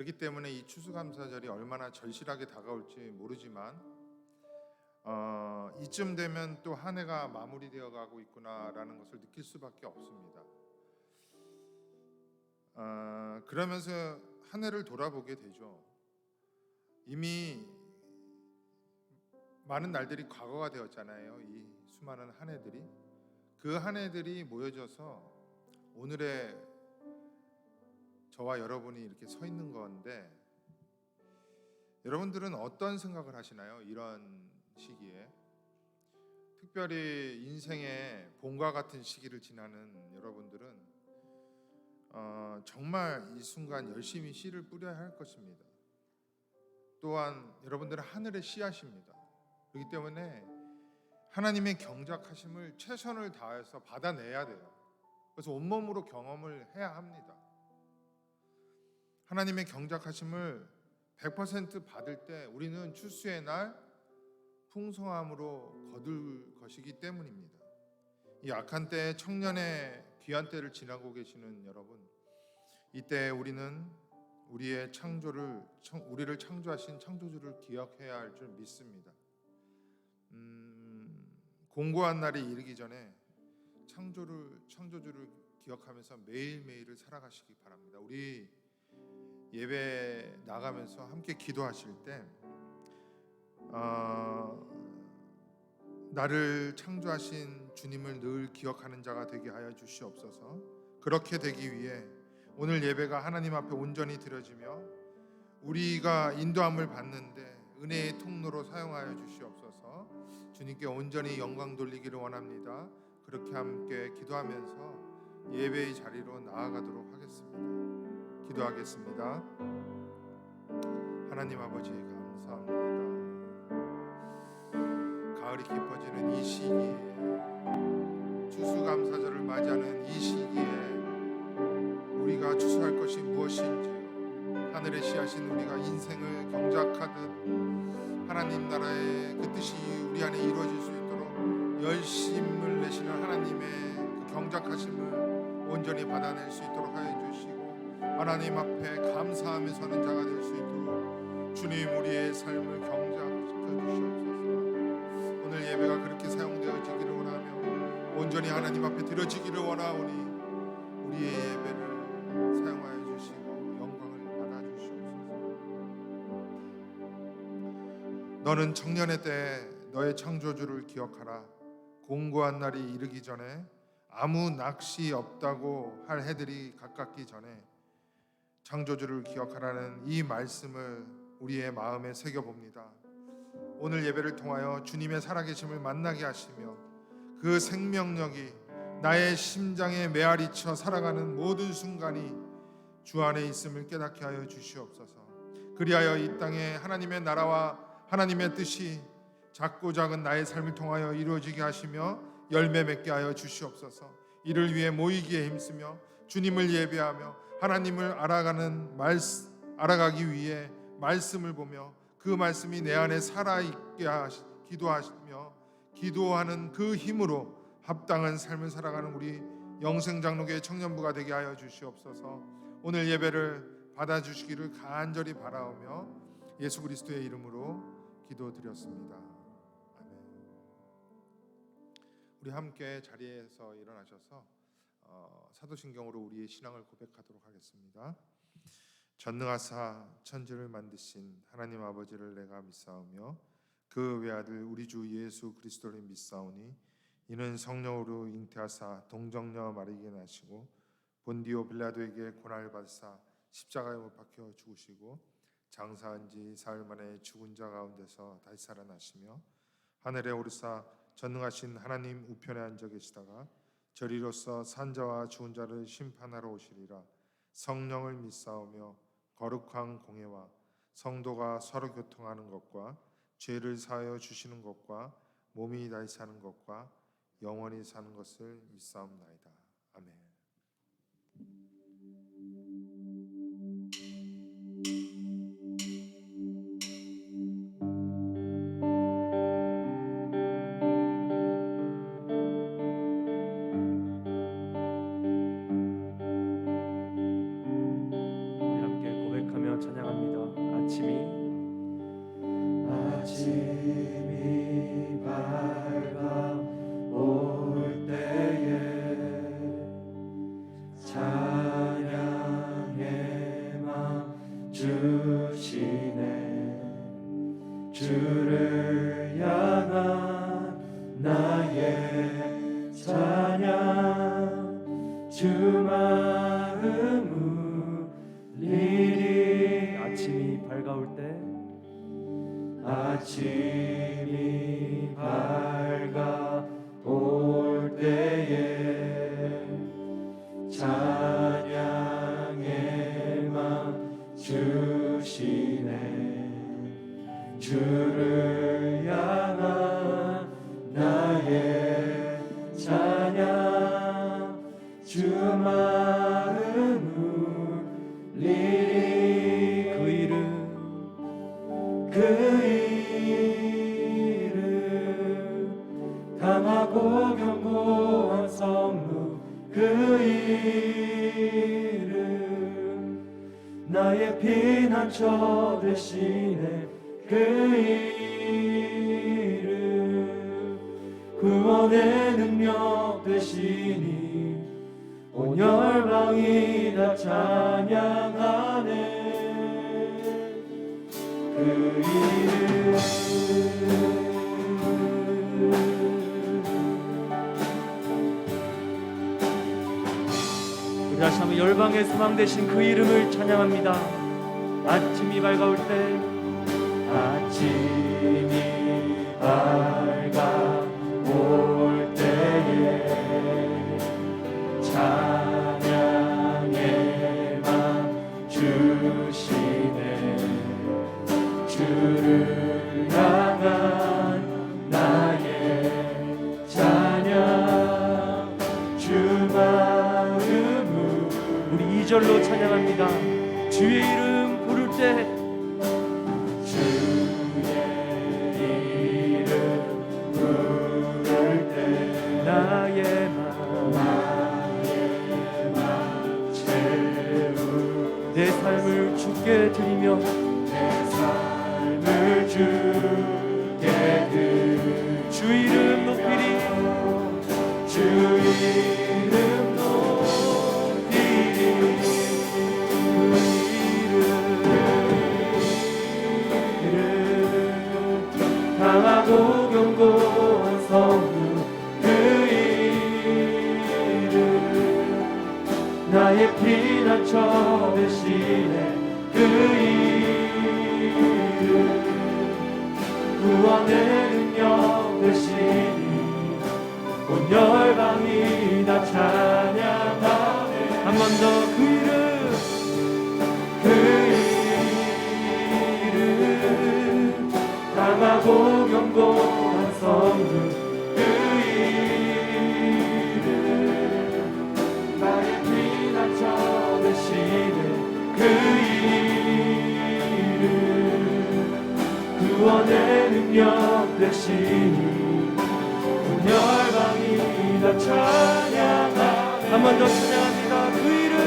그렇기 때문에 이 추수감사절이 얼마나 절실하게 다가올지 모르지만 이쯤 되면 또 한 해가 마무리되어 가고 있구나라는 것을 느낄 수밖에 없습니다. 그러면서 한 해를 돌아보게 되죠. 이미 많은 날들이 과거가 되었잖아요. 이 수많은 한 해들이, 그 한 해들이 모여져서 오늘의 저와 여러분이 이렇게 서 있는 건데, 여러분들은 어떤 생각을 하시나요? 이런 시기에, 특별히 인생의 봄과 같은 시기를 지나는 여러분들은 정말 이 순간 열심히 씨를 뿌려야 할 것입니다. 또한 여러분들은 하늘의 씨앗입니다. 그렇기 때문에 하나님의 경작하심을 최선을 다해서 받아내야 돼요. 그래서 온몸으로 경험을 해야 합니다. 하나님의 경작하심을 100% 받을 때 우리는 추수의 날 풍성함으로 거둘 것이기 때문입니다. 이 악한 때에 청년의 귀한 때를 지나고 계시는 여러분, 이때 우리는 우리의 우리를 창조하신 창조주를 기억해야 할 줄 믿습니다. 공고한 날이 이르기 전에 창조주를 기억하면서 매일매일을 살아가시기 바랍니다. 우리 예배 나가면서 함께 기도하실 때 나를 창조하신 주님을 늘 기억하는 자가 되게 하여 주시옵소서. 그렇게 되기 위해 오늘 예배가 하나님 앞에 온전히 드려지며 우리가 인도함을 받는데 은혜의 통로로 사용하여 주시옵소서. 주님께 온전히 영광 돌리기를 원합니다. 그렇게 함께 기도하면서 예배의 자리로 나아가도록 하겠습니다. 기도하겠습니다. 하나님 아버지 감사합니다. 가을이 깊어지는 이 시기에, 추수감사절을 맞이하는 이 시기에 우리가 추수할 것이 무엇인지, 하늘의 씨앗인 우리가 인생을 경작하듯 하나님 나라의 그 뜻이 우리 안에 이루어질 수 있도록 열심을 내시는 하나님의 그 경작하심을 온전히 받아낼 수 있도록 하여 주시고, 하나님 앞에 감사하며 서는 자가 될 수 있도록 주님 우리의 삶을 경작시켜 주시옵소서. 오늘 예배가 그렇게 사용되어지기를 원하며 온전히 하나님 앞에 드려지기를 원하오니 우리의 예배를 사용하여 주시고 영광을 받아 주시옵소서. 너는 청년의 때에 너의 창조주를 기억하라. 공고한 날이 이르기 전에, 아무 낚시 없다고 할 해들이 가깝기 전에 창조주를 기억하라는 이 말씀을 우리의 마음에 새겨봅니다. 오늘 예배를 통하여 주님의 살아계심을 만나게 하시며 그 생명력이 나의 심장에 메아리쳐 살아가는 모든 순간이 주 안에 있음을 깨닫게 하여 주시옵소서. 그리하여 이 땅에 하나님의 나라와 하나님의 뜻이 작고 작은 나의 삶을 통하여 이루어지게 하시며 열매 맺게 하여 주시옵소서. 이를 위해 모이기에 힘쓰며 주님을 예배하며 하나님을 알아가기 위해 말씀을 보며 그 말씀이 내 안에 살아있게 기도하시며 기도하는 그 힘으로 합당한 삶을 살아가는 우리 영생장로교회 청년부가 되게 하여 주시옵소서. 오늘 예배를 받아주시기를 간절히 바라오며 예수 그리스도의 이름으로 기도드렸습니다. 아멘. 우리 함께 자리에서 일어나셔서 사도신경으로 우리의 신앙을 고백하도록 하겠습니다. 전능하사 천지를 만드신 하나님 아버지를 내가 믿사오며 그 외아들 우리 주 예수 그리스도를 믿사오니 이는 성령으로 잉태하사 동정녀 마리아에게 나시고 본디오 빌라도에게 고난을 받으사 십자가에 못 박혀 죽으시고 장사한 지 사흘 만에 죽은 자 가운데서 다시 살아나시며 하늘에 오르사 전능하신 하나님 우편에 앉아 계시다가 저리로서 산자와 죽은 자를 심판하러 오시리라. 성령을 믿사오며 거룩한 공회와 성도가 서로 교통하는 것과 죄를 사하여 주시는 것과 몸이 다시 사는 것과 영원히 사는 것을 믿사옵나이다. 아멘. 우리 함께 고백하며 찬양하겠습니다. 주를 향한 나의 찬양 주 마음 울리리. 아침이 밝아올 때 아침이 밝아올 때에 찬양의 맘 주시네. 주를 향한 나의 찬양 주 마음 울리리. 그 이름 강하고 견고한 성루. 그 이름 나의 피난처 되시네. 그 이름 구원의 능력 되시니 온 열방이 다 찬양하네. 그 이름 우리 다시 한번 열방의 소망 되신 그 이름을 찬양합니다. 아침이 밝아올 때 아침이 밝아올 때에 찬양의 맘 주시네. 주를 향한 나의 찬양 주 마음을 우리 2절로 찬양합니다. 주의 이름 부를 때 나의 맘 채우 내 삶을 주께 드리며 내 삶을 주께 드리며 주 이름 높이리. 주 이름 높이리. 그 이름 강하고 견고한 성루. 나의 피난처 되시네. 그 이름 구원의 능력 되시니 온 열방이 다 찬양하네. 한 번 더 그 이름 그 이름 강하고 견고한 성루. 그 이름 나의 피난처 되시네. 그 이름 구원의 능력 되시니 온 열방이 다 찬양하네. 한 번 더 찬양합니다. 그 이름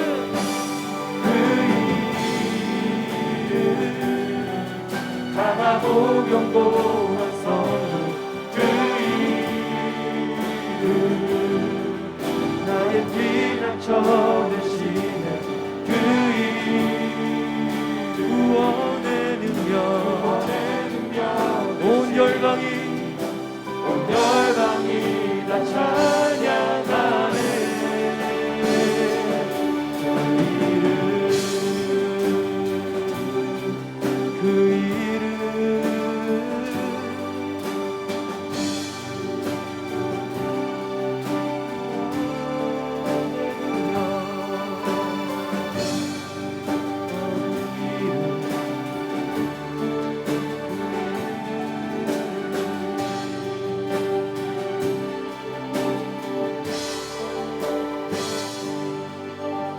강하고 견고한 성루. 그 이름 나의 피난처 되시네. 그 이름 구원의 능력 온 열방이 다 찬양하네. 그 이름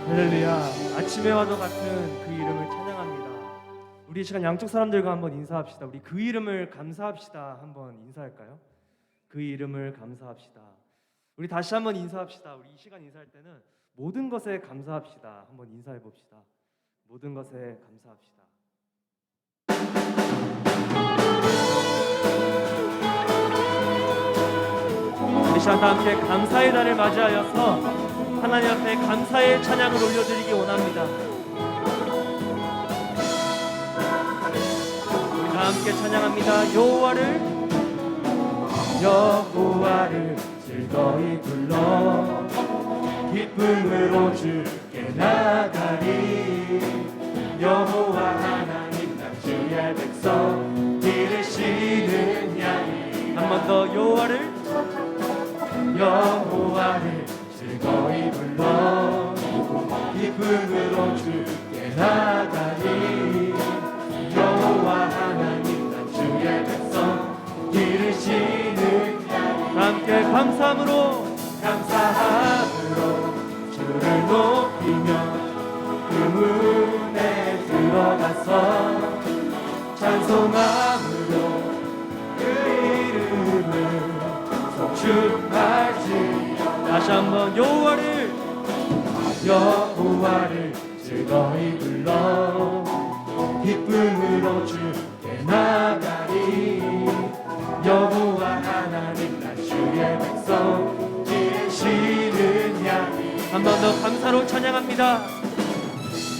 할렐루야. 아침에 와도 같은 그 이름을 찬양합니다. 우리 이 시간 양쪽 사람들과 한번 인사합시다. 우리 그 이름을 감사합시다. 한번 인사할까요? 그 이름을 감사합시다. 우리 다시 한번 인사합시다. 우리 이 시간 인사할 때는 모든 것에 감사합시다. 한번 인사해 봅시다. 모든 것에 감사합시다. 우리 시간 다 함께 감사의 날을 맞이하여서 하나님 앞에 감사의 찬양을 올려드리기 원합니다. 우리 다 함께 찬양합니다. 여호와를 즐거이 불러 기쁨으로 주께 나가리. 여호와 하나님 나 주의 백성 기르시는 양이. 한 번 더 여호와를 즐거이 불러 기쁨으로 주께 나가리. 여호와 하나님 나 주의 백성 기르시는 양이. 함께 감사함으로 주를 높이며 그 문에 들어가서 찬송함으로 그 이름을 송축할지. 다시 한번 여호와를 즐거이 불러 기쁨으로 주께 나가리. 여호와 하나님 나 주의 백성 기르시는 양이. 한 번 더 감사로 찬양합니다.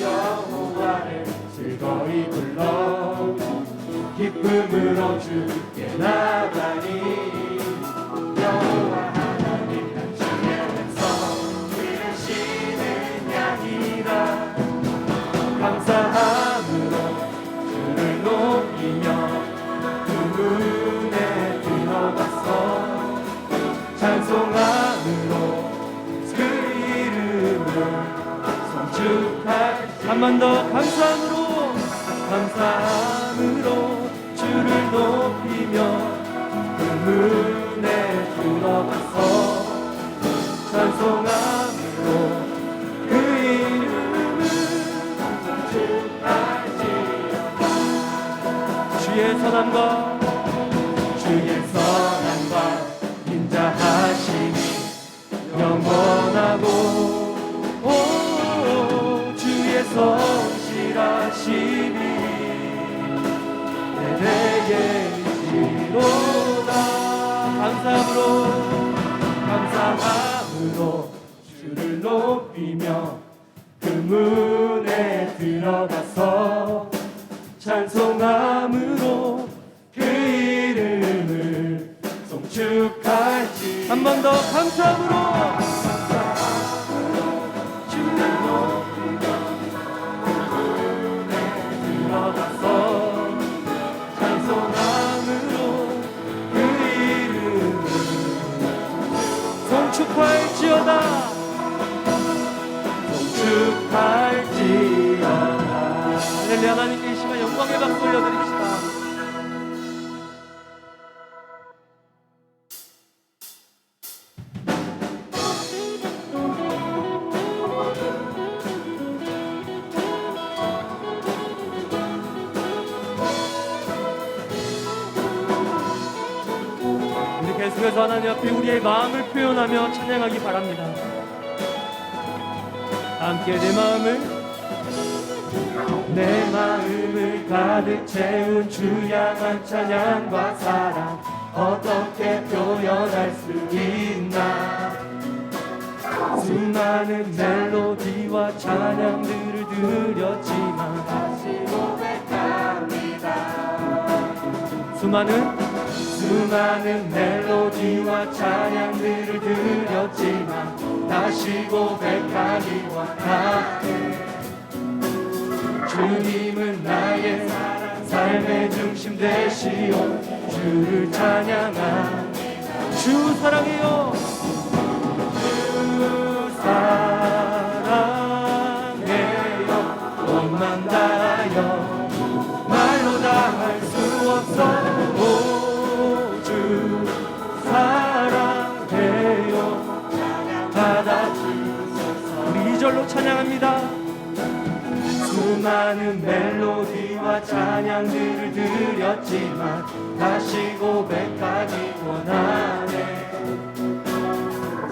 여호와를 즐거이 불러 기쁨으로 주께 나가리. 여호와 하나님 나 주의 백성 기르시는 양이라. 감사함으로 주를 높이며 그 문에 들어가서 찬송함으로 그 이름을 송축할. 한 번 더 감사함으로 주를 높이며 그 문에 들어가서 찬송함으로 그 이름을 송축할지어다. 주의 선함과 인자하심이 영원하고 주의 성실하심이 내게 있시로다. 감사함으로 주를 높이며 그 문에 들어가서 찬송함으로 그 이름을 송축할지. 한 번 더 감사함으로 주를 높이며 그 문에 들어가서 찬송함으로 그 이름을 송축할지어다. 할렐루야. 하나님께 이 시간 영광의 박수 올려드립시다. 우리 계속해서 하나님 앞에 우리의 마음을 표현하며 찬양하기 바랍니다. 함께 내 마음을 가득 채운 주 향한 찬양과 사랑 어떻게 표현할 수 있나. 수많은 멜로디와 찬양들을 드렸지만 다시 고백합니다. 수많은 멜로디와 찬양들을 드렸지만 다시 고백하기 원하네. 주님은 나의 삶의 중심 되시오. 주를 찬양합니다. 주 사랑해요. 주 사랑해요. 온맘 다하여 말로 다 할 수 없어. 오 주 사랑해요. 받아주소서. 우리 2절로 찬양합니다. 수많은 멜로디와 찬양들을 드렸지만 다시 고백하기 원하네.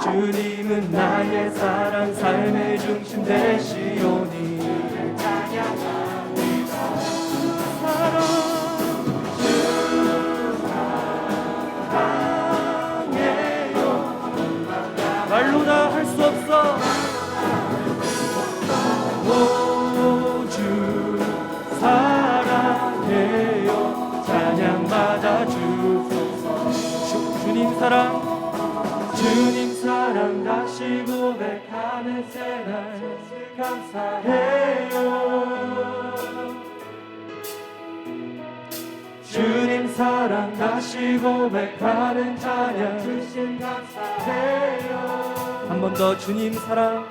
주님은 나의 사랑 삶의 중심 되시오니 찬양합니다. 주 사랑해요. 말로 다 할 수 없어. 주 사랑해요. 주님 사랑 다시 고백하는 새날 감사해요. 주님 사랑 다시 고백하는 찬양 주님 감사해요. 한 번 더 주님 사랑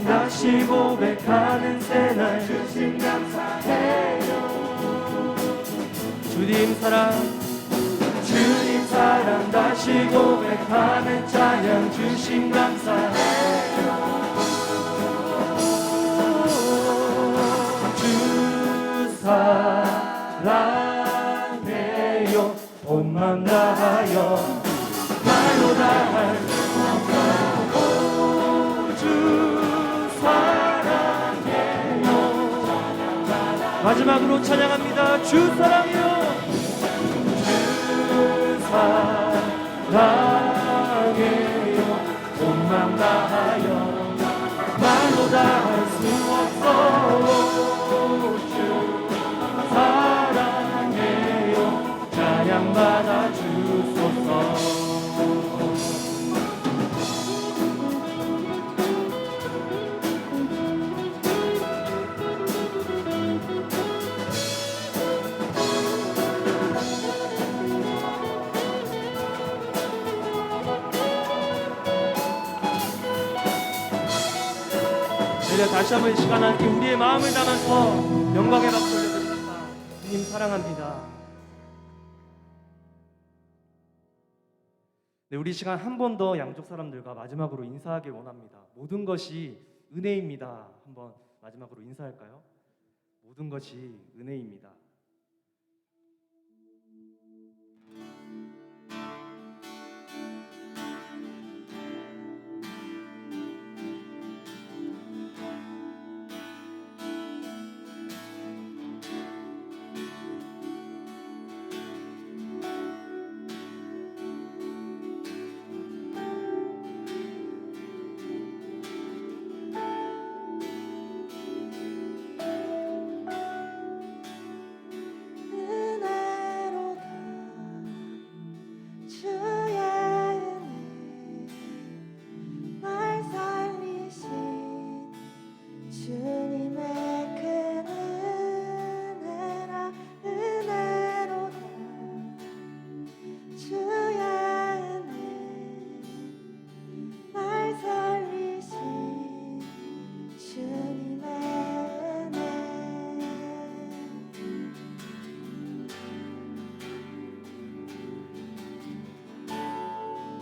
다시 고백하는 새날 주님 감사해요. 주님 사랑 다시 고백하는 찬양 주심 감사해요. 주 사랑해요. 온 맘 다하여 말로 다할 수 없어. 주 사랑해요. 마지막으로 찬양합니다. 주 사랑해요. 사랑해요. 온 맘 다하여 말로 다할 수 없어. 주 사랑해요. 찬양 받아 주소서. 다시 한번 이 시간 함께 우리의 마음을 담아서 영광의 박수 올려드립니다. 주님 사랑합니다. 네, 우리 시간 한 번 더 양쪽 사람들과 마지막으로 인사하길 원합니다. 모든 것이 은혜입니다. 한번 마지막으로 인사할까요? 모든 것이 은혜입니다.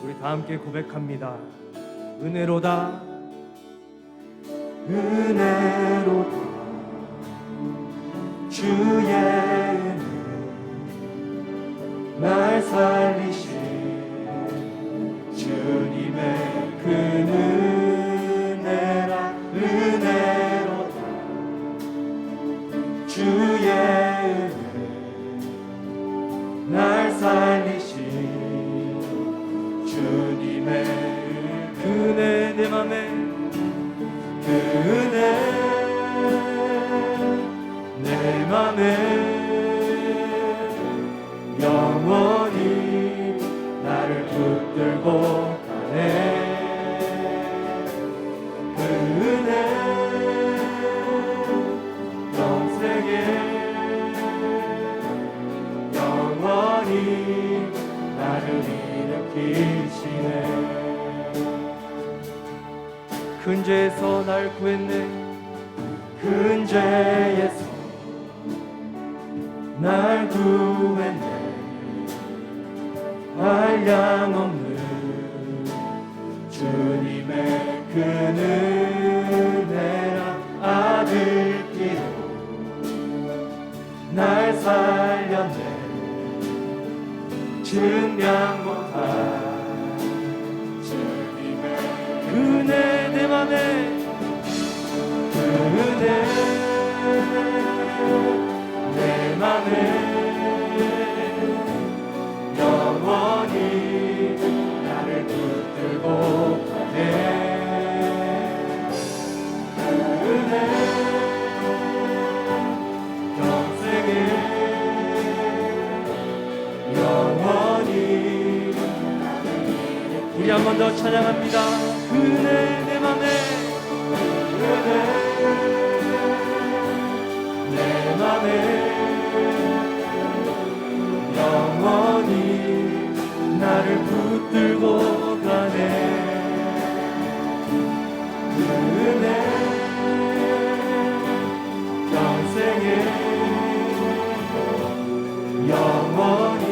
우리 다 함께 고백합니다. 은혜로다 은혜로다 주의 은혜 날 살리신 주님의 그 은혜라 은혜로다 주의 은혜 날 살리신 주님의 그 은혜 내 맘에 그 은혜 내 맘에 영원히 나를 붙들고 가네 그 은혜 영생에 영원히 나를 일으키시네 큰 죄에서 날 구했네 큰 죄에서 날 구했네 한량없는 주님의 그 은혜라 아들 피로 날 살렸네 증량 못할 주님의 그 은혜 내 맘에 그 은혜 내 맘에 영원히 나를 붙들고 가네 그 은혜 영생에 우리 한 번 더 찬양합니다. 그 은혜 내 맘에, 은혜 내 맘에 영원히 나를 붙들고 가네. 그 은혜 평생에 영원히.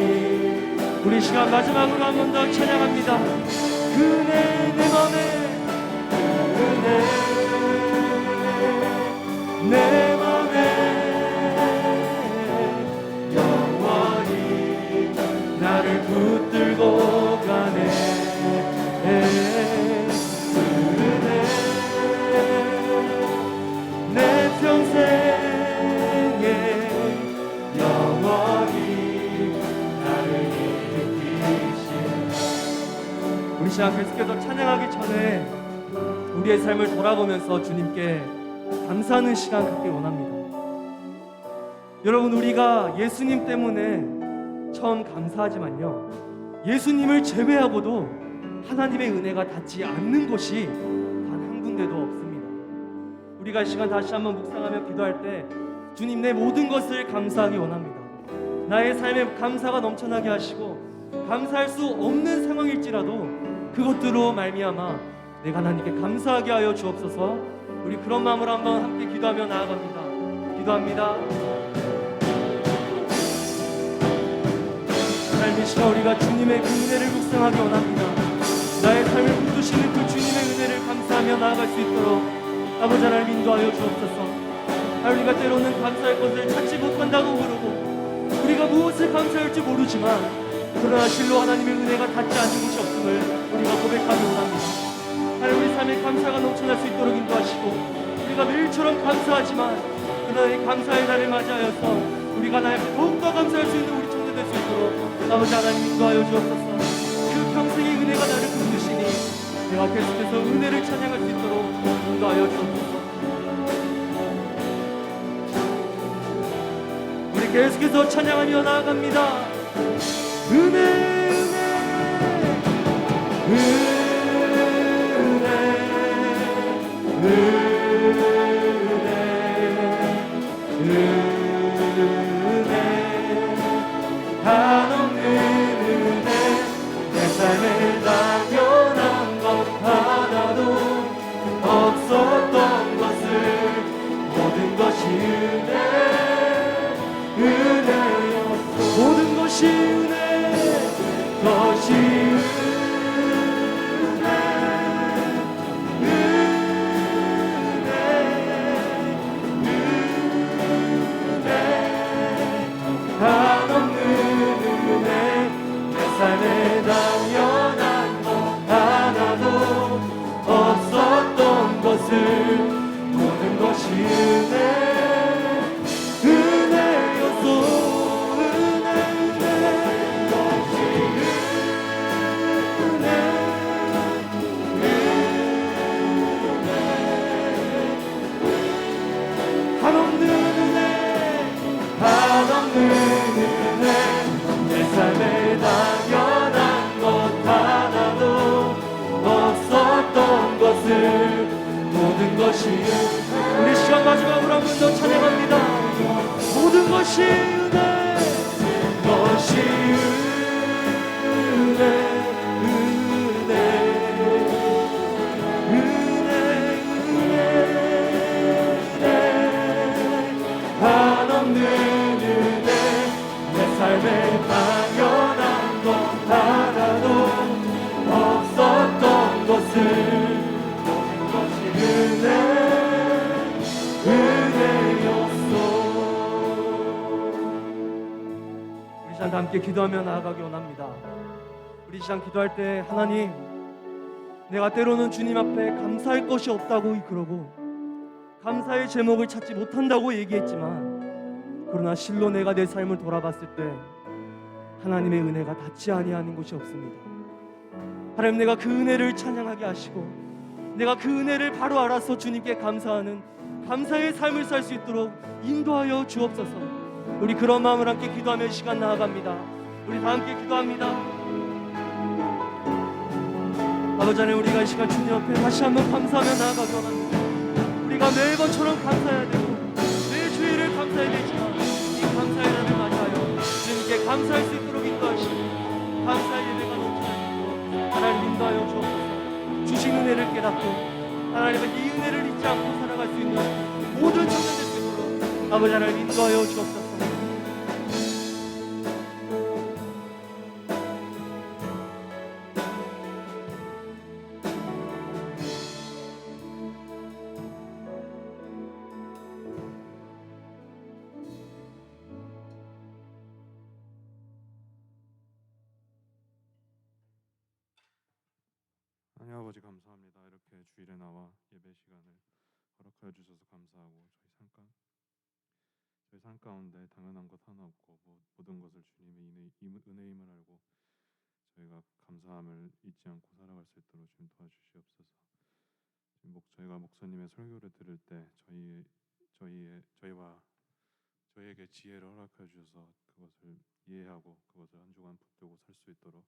우리 시간 마지막으로 한 번 더 찬양합니다. 그 은혜 내 맘에, 은혜 내 맘에 영원히 나를 붙들고 가네. 그 은혜 내 평생에 영원히 나를 이끄시네. 우리 시간 계속해서 찬양하기 전에 우리의 삶을 돌아보면서 주님께 감사하는 시간 갖기 원합니다. 여러분, 우리가 예수님 때문에 처음 감사하지만요, 예수님을 제외하고도 하나님의 은혜가 닿지 않는 곳이 단 한 군데도 없습니다. 우리가 이 시간 다시 한번 묵상하며 기도할 때 주님, 내 모든 것을 감사하기 원합니다. 나의 삶에 감사가 넘쳐나게 하시고 감사할 수 없는 상황일지라도 그것들로 말미암아 내가 하나님께 감사하게 하여 주옵소서. 우리 그런 마음으로 한번 함께 기도하며 나아갑니다. 기도합니다. 삶의 시간 우리가 주님의 그 은혜를 묵상하기 원합니다. 나의 삶을 붙드시는 그 주님의 은혜를 감사하며 나아갈 수 있도록 아버지 하나님 인도하여 주옵소서. 우리가 때로는 감사할 것을 찾지 못한다고 그러고 우리가 무엇을 감사할지 모르지만 그러나 실로 하나님의 은혜가 닿지 않는 곳이 없음을 우리가 고백하기 원합니다. 하나님, 우리 삶에 감사가 넘쳐날 수 있도록 인도하시고 우리가 매일처럼 감사하지만 그러나 이 감사의 날을 맞이하여서 우리가 하나님께 더욱더 감사할 수 있는 우리 청년 될 수 있도록 아버지 하나님 인도하여 주옵소서. 그 평생의 은혜가 나를 붙드시니 내가 계속해서 은혜를 찬양할 수 있도록 인도하여 주옵소서. 우리 계속해서 찬양하며 나아갑니다. 은혜, 은혜, 한없는 은혜, 내 삶에 당연한 것 하나도 없었던 것을 모든 것이 은혜였소. 모든 것이 은혜, 것이 삶에 당연한 것 하나도 없었던 것을 모든 것이 은혜였소. 한없는 은혜, 한없는 은혜, 내 삶에 당연한 것 하나도 없었던 것을 모든 것이 우리 시간 마지막으로 한 번 더 찬양합니다. 모든 것이 은혜, 것이 은혜, 은혜, 은혜, 은혜, 한없는 은혜, 내 삶에 당연한 것 하나도 없었던 것을 모든 것이 은혜였소. 우리 시간 다 함께 기도하며 나아가기 원합니다. 우리 시간 기도할 때 하나님, 내가 때로는 주님 앞에 감사할 것이 없다고 그러고 감사의 제목을 찾지 못한다고 얘기했지만 그러나 실로 내가 내 삶을 돌아봤을 때 하나님의 은혜가 닿지 아니하는 곳이 없습니다. 하나님, 내가 그 은혜를 찬양하게 하시고 내가 그 은혜를 바로 알아서 주님께 감사하는 감사의 삶을 살 수 있도록 인도하여 주옵소서. 우리 그런 마음을 함께 기도하며 시간 나아갑니다. 우리 다 함께 기도합니다. 아버지 하나님, 우리가 이 시간 주님 앞에 다시 한번 감사하며 나아가기 원합니다. 우리가 매일번처럼 감사해야 되고 매일 주일을 감사해야 되지만 이 감사의 날을 맞이하여 주님께 감사할 수 있도록 인도하시고 감사의 예배가 넘쳐나도록 하나님 인도하여 주옵소서. 주신 은혜를 깨닫고 하나님의 이 은혜를 잊지 않고 살아갈 수 있는 모든 청년될 수 있도록 아버지 하나님 인도하여 주옵소서. 하나님 아버지 감사합니다. 이렇게 주일에 나와 예배 시간을 허락하여 주셔서 감사하고 저희 삶 가운데 당연한 것 하나 없고 모든 것을 주님의 은혜임을 알고 저희가 감사함을 잊지 않고 살아갈 수 있도록 주님 도와주시옵소서. 저희가 목사님의 설교를 들을 때 저희에게 지혜를 허락하여 주셔서 그것을 이해하고 그것을 한 주간 붙들고 살 수 있도록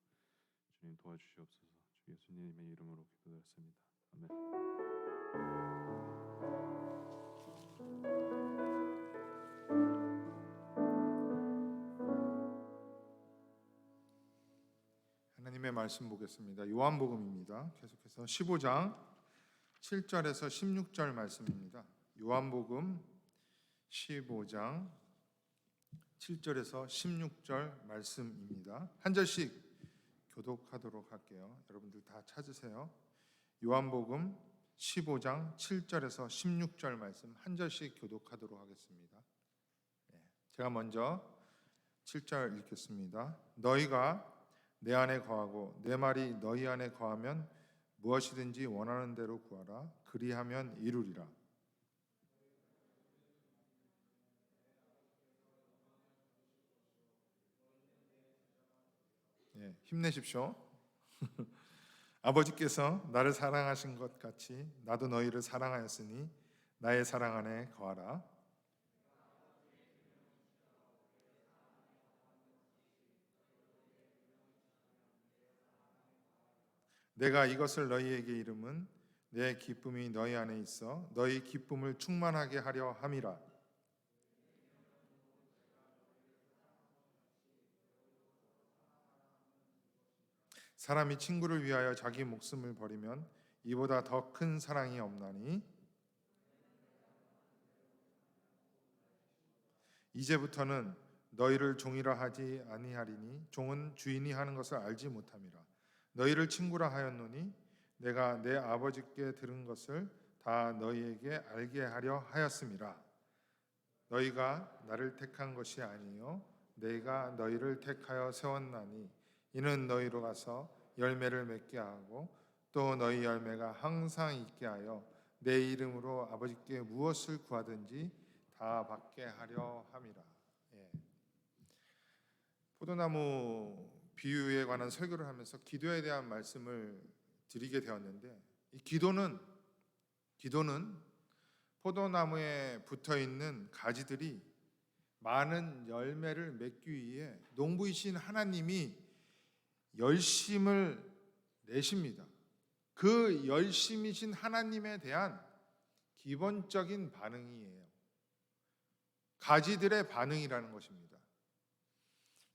주님 도와주시옵소서. 주 예수님의 이름으로 기도드렸습니다. 아멘. 하나님의 말씀 보겠습니다. 요한복음입니다. 계속해서 15장 7절에서 16절 말씀입니다. 요한복음 15장 7절에서 16절 말씀입니다. 한 절씩 교독하도록 할게요. 여러분들 다 찾으세요. 요한복음 15장 7절에서 16절 말씀 한 절씩 교독하도록 하겠습니다. 제가 먼저 7절 읽겠습니다. 너희가 내 안에 거하고 내 말이 너희 안에 거하면 무엇이든지 원하는 대로 구하라. 그리하면 이루리라. 힘내십시오. 아버지께서 나를 사랑하신 것 같이 나도 너희를 사랑하였으니 나의 사랑 안에 거하라. 내가 이것을 너희에게 이름은 내 기쁨이 너희 안에 있어 너희 기쁨을 충만하게 하려 함이라. 사람이 친구를 위하여 자기 목숨을 버리면 이보다 더 큰 사랑이 없나니 이제부터는 너희를 종이라 하지 아니하리니 종은 주인이 하는 것을 알지 못함이라. 너희를 친구라 하였노니 내가 내 아버지께 들은 것을 다 너희에게 알게 하려 하였음이라. 너희가 나를 택한 것이 아니요 내가 너희를 택하여 세웠나니 이는 너희로 가서 열매를 맺게 하고 또 너희 열매가 항상 있게 하여 내 이름으로 아버지께 무엇을 구하든지 다 받게 하려 함이라. 포도나무 비유에 관한 설교를 하면서 기도에 대한 말씀을 드리게 되었는데, 이 기도는 포도나무에 붙어 있는 가지들이 많은 열매를 맺기 위해 농부이신 하나님이 열심을 내십니다. 그 열심이신 하나님에 대한 기본적인 반응이에요. 가지들의 반응이라는 것입니다.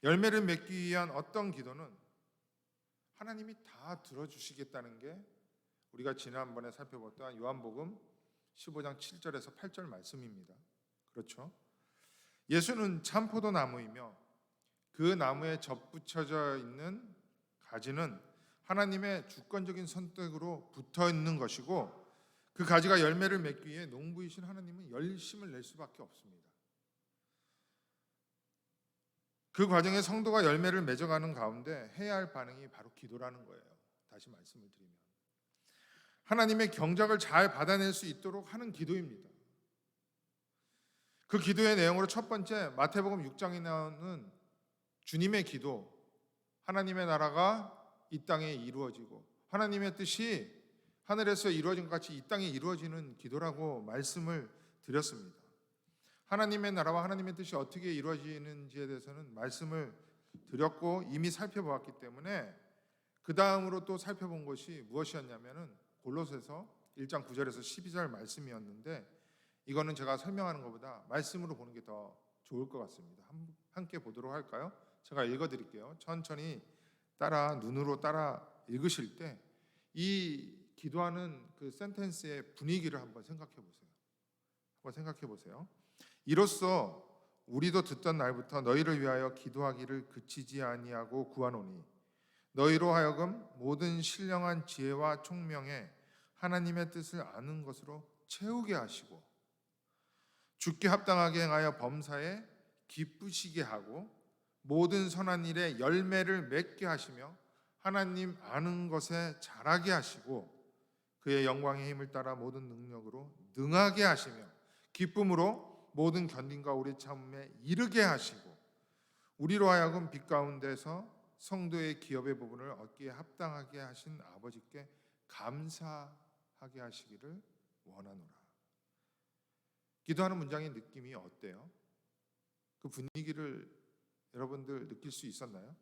열매를 맺기 위한 어떤 기도는 하나님이 다 들어주시겠다는 게 우리가 지난번에 살펴봤던 요한복음 15장 7절에서 8절 말씀입니다. 그렇죠? 예수는 참 포도나무이며 그 나무에 접붙여져 있는 가지는 하나님의 주권적인 선택으로 붙어 있는 것이고, 그 가지가 열매를 맺기 위해 농부이신 하나님은 열심을 낼 수밖에 없습니다. 그 과정에 성도가 열매를 맺어가는 가운데 해야 할 반응이 바로 기도라는 거예요. 다시 말씀을 드리면 하나님의 경작을 잘 받아낼 수 있도록 하는 기도입니다. 그 기도의 내용으로 첫 번째, 마태복음 6장에 나오는 주님의 기도, 하나님의 나라가 이 땅에 이루어지고 하나님의 뜻이 하늘에서 이루어진 것 같이 이 땅에 이루어지는 기도라고 말씀을 드렸습니다. 하나님의 나라와 하나님의 뜻이 어떻게 이루어지는지에 대해서는 말씀을 드렸고 이미 살펴보았기 때문에 그 다음으로 또 살펴본 것이 무엇이었냐면은 골로새서 1장 9절에서 12절 말씀이었는데, 이거는 제가 설명하는 것보다 말씀으로 보는 게 더 좋을 것 같습니다. 함께 보도록 할까요? 제가 읽어드릴게요. 천천히 눈으로 따라 읽으실 때 이 기도하는 그 센텐스의 분위기를 한번 생각해 보세요. 이로써 우리도 듣던 날부터 너희를 위하여 기도하기를 그치지 아니하고 구하노니 너희로 하여금 모든 신령한 지혜와 총명에 하나님의 뜻을 아는 것으로 채우게 하시고 주께 합당하게 행하여 범사에 기쁘시게 하고 모든 선한 일에 열매를 맺게 하시며 하나님 아는 것에 자라게 하시고 그의 영광의 힘을 따라 모든 능력으로 능하게 하시며 기쁨으로 모든 견딘과 오래 참음에 이르게 하시고 우리로 하여금 빛 가운데서 성도의 기업의 부분을 얻기에 합당하게 하신 아버지께 감사하게 하시기를 원하노라. 기도하는 문장의 느낌이 어때요? 그 분위기를 여러분들 느낄 수 있었나요?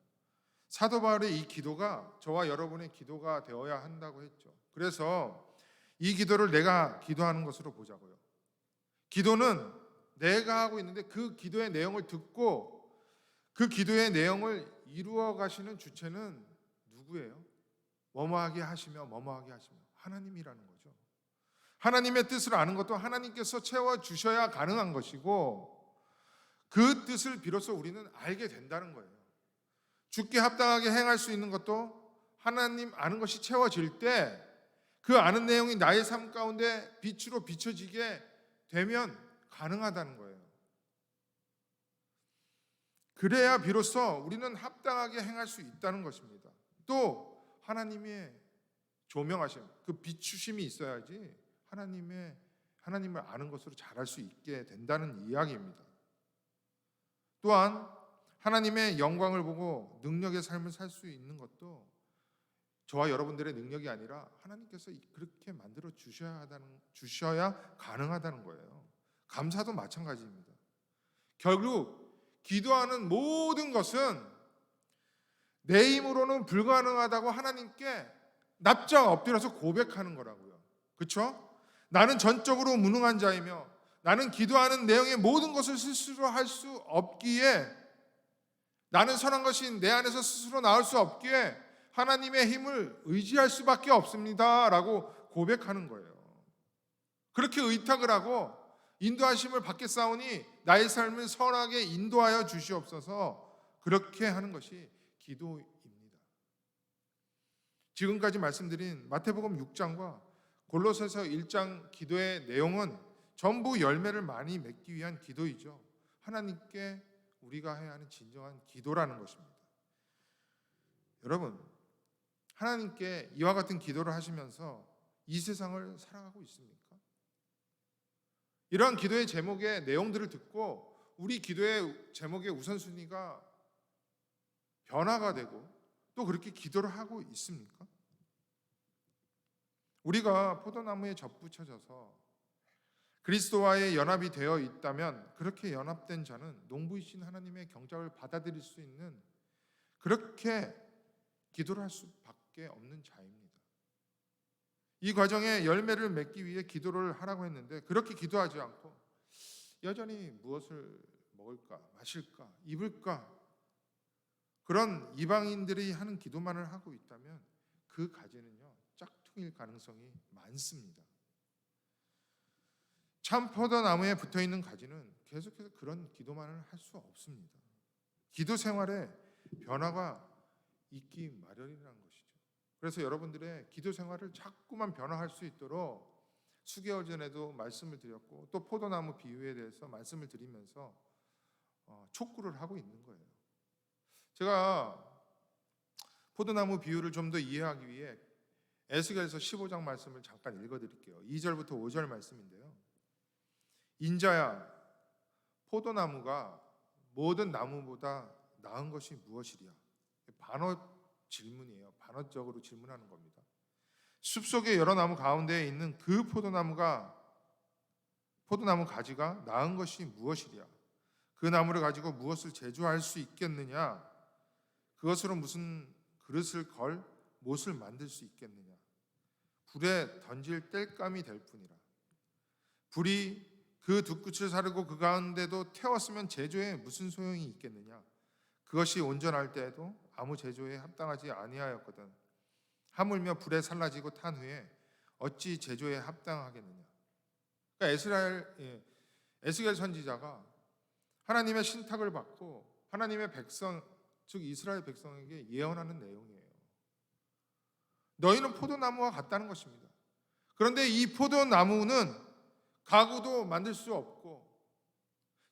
사도 바울의 이 기도가 저와 여러분의 기도가 되어야 한다고 했죠. 그래서 이 기도를 내가 기도하는 것으로 보자고요. 기도는 내가 하고 있는데 그 기도의 내용을 듣고 그 기도의 내용을 이루어 가시는 주체는 누구예요? 뭐뭐하게 하시며 하나님이라는 거죠. 하나님의 뜻을 아는 것도 하나님께서 채워 주셔야 가능한 것이고 그 뜻을 비로소 우리는 알게 된다는 거예요. 주께 합당하게 행할 수 있는 것도 하나님 아는 것이 채워질 때 그 아는 내용이 나의 삶 가운데 빛으로 비춰지게 되면 가능하다는 거예요. 그래야 비로소 우리는 합당하게 행할 수 있다는 것입니다. 또 하나님의 조명하심, 그 비추심이 있어야지 하나님을 아는 것으로 자랄 수 있게 된다는 이야기입니다. 또한 하나님의 영광을 보고 능력의 삶을 살 수 있는 것도 저와 여러분들의 능력이 아니라 하나님께서 그렇게 만들어 주셔야 가능하다는 거예요. 감사도 마찬가지입니다. 결국 기도하는 모든 것은 내 힘으로는 불가능하다고 하나님께 납작 엎드려서 고백하는 거라고요. 그렇죠? 나는 전적으로 무능한 자이며 나는 기도하는 내용의 모든 것을 스스로 할 수 없기에 나는 선한 것이 내 안에서 스스로 나올 수 없기에 하나님의 힘을 의지할 수밖에 없습니다 라고 고백하는 거예요. 그렇게 의탁을 하고 인도하심을 받겠사오니 나의 삶을 선하게 인도하여 주시옵소서, 그렇게 하는 것이 기도입니다. 지금까지 말씀드린 마태복음 6장과 골로새서 1장 기도의 내용은 전부 열매를 많이 맺기 위한 기도이죠. 하나님께 우리가 해야 하는 진정한 기도라는 것입니다. 여러분, 하나님께 이와 같은 기도를 하시면서 이 세상을 살아가고 있습니까? 이러한 기도의 제목의 내용들을 듣고 우리 기도의 제목의 우선순위가 변화가 되고 또 그렇게 기도를 하고 있습니까? 우리가 포도나무에 접붙여져서 그리스도와의 연합이 되어 있다면 그렇게 연합된 자는 농부이신 하나님의 경작을 받아들일 수 있는 그렇게 기도를 할 수밖에 없는 자입니다. 이 과정에 열매를 맺기 위해 기도를 하라고 했는데 그렇게 기도하지 않고 여전히 무엇을 먹을까, 마실까, 입을까 그런 이방인들이 하는 기도만을 하고 있다면 그 가지는요 짝퉁일 가능성이 많습니다. 참 포도나무에 붙어있는 가지는 계속해서 그런 기도만을 할 수 없습니다. 기도 생활에 변화가 있기 마련이라는 것이죠. 그래서 여러분들의 기도 생활을 자꾸만 변화할 수 있도록 수개월 전에도 말씀을 드렸고 또 포도나무 비유에 대해서 말씀을 드리면서 촉구를 하고 있는 거예요. 제가 포도나무 비유를 좀 더 이해하기 위해 에스겔서 15장 말씀을 잠깐 읽어드릴게요. 2절부터 5절 말씀인데요. 인자야, 포도나무가 모든 나무보다 나은 것이 무엇이랴? 반어 질문이에요. 반어적으로 질문하는 겁니다. 숲속의 여러 나무 가운데에 있는 그 포도나무 가지가 나은 것이 무엇이랴? 그 나무를 가지고 무엇을 제조할 수 있겠느냐? 그것으로 무슨 그릇을 걸 못을 만들 수 있겠느냐? 불에 던질 땔감이 될 뿐이라. 불이 그 두 끝을 사르고 그 가운데도 태웠으면 제조에 무슨 소용이 있겠느냐? 그것이 온전할 때에도 아무 제조에 합당하지 아니하였거든. 하물며 불에 살라지고 탄 후에 어찌 제조에 합당하겠느냐? 그러니까 에스겔 선지자가 하나님의 신탁을 받고 하나님의 백성, 즉 이스라엘 백성에게 예언하는 내용이에요. 너희는 포도나무와 같다는 것입니다. 그런데 이 포도나무는 가구도 만들 수 없고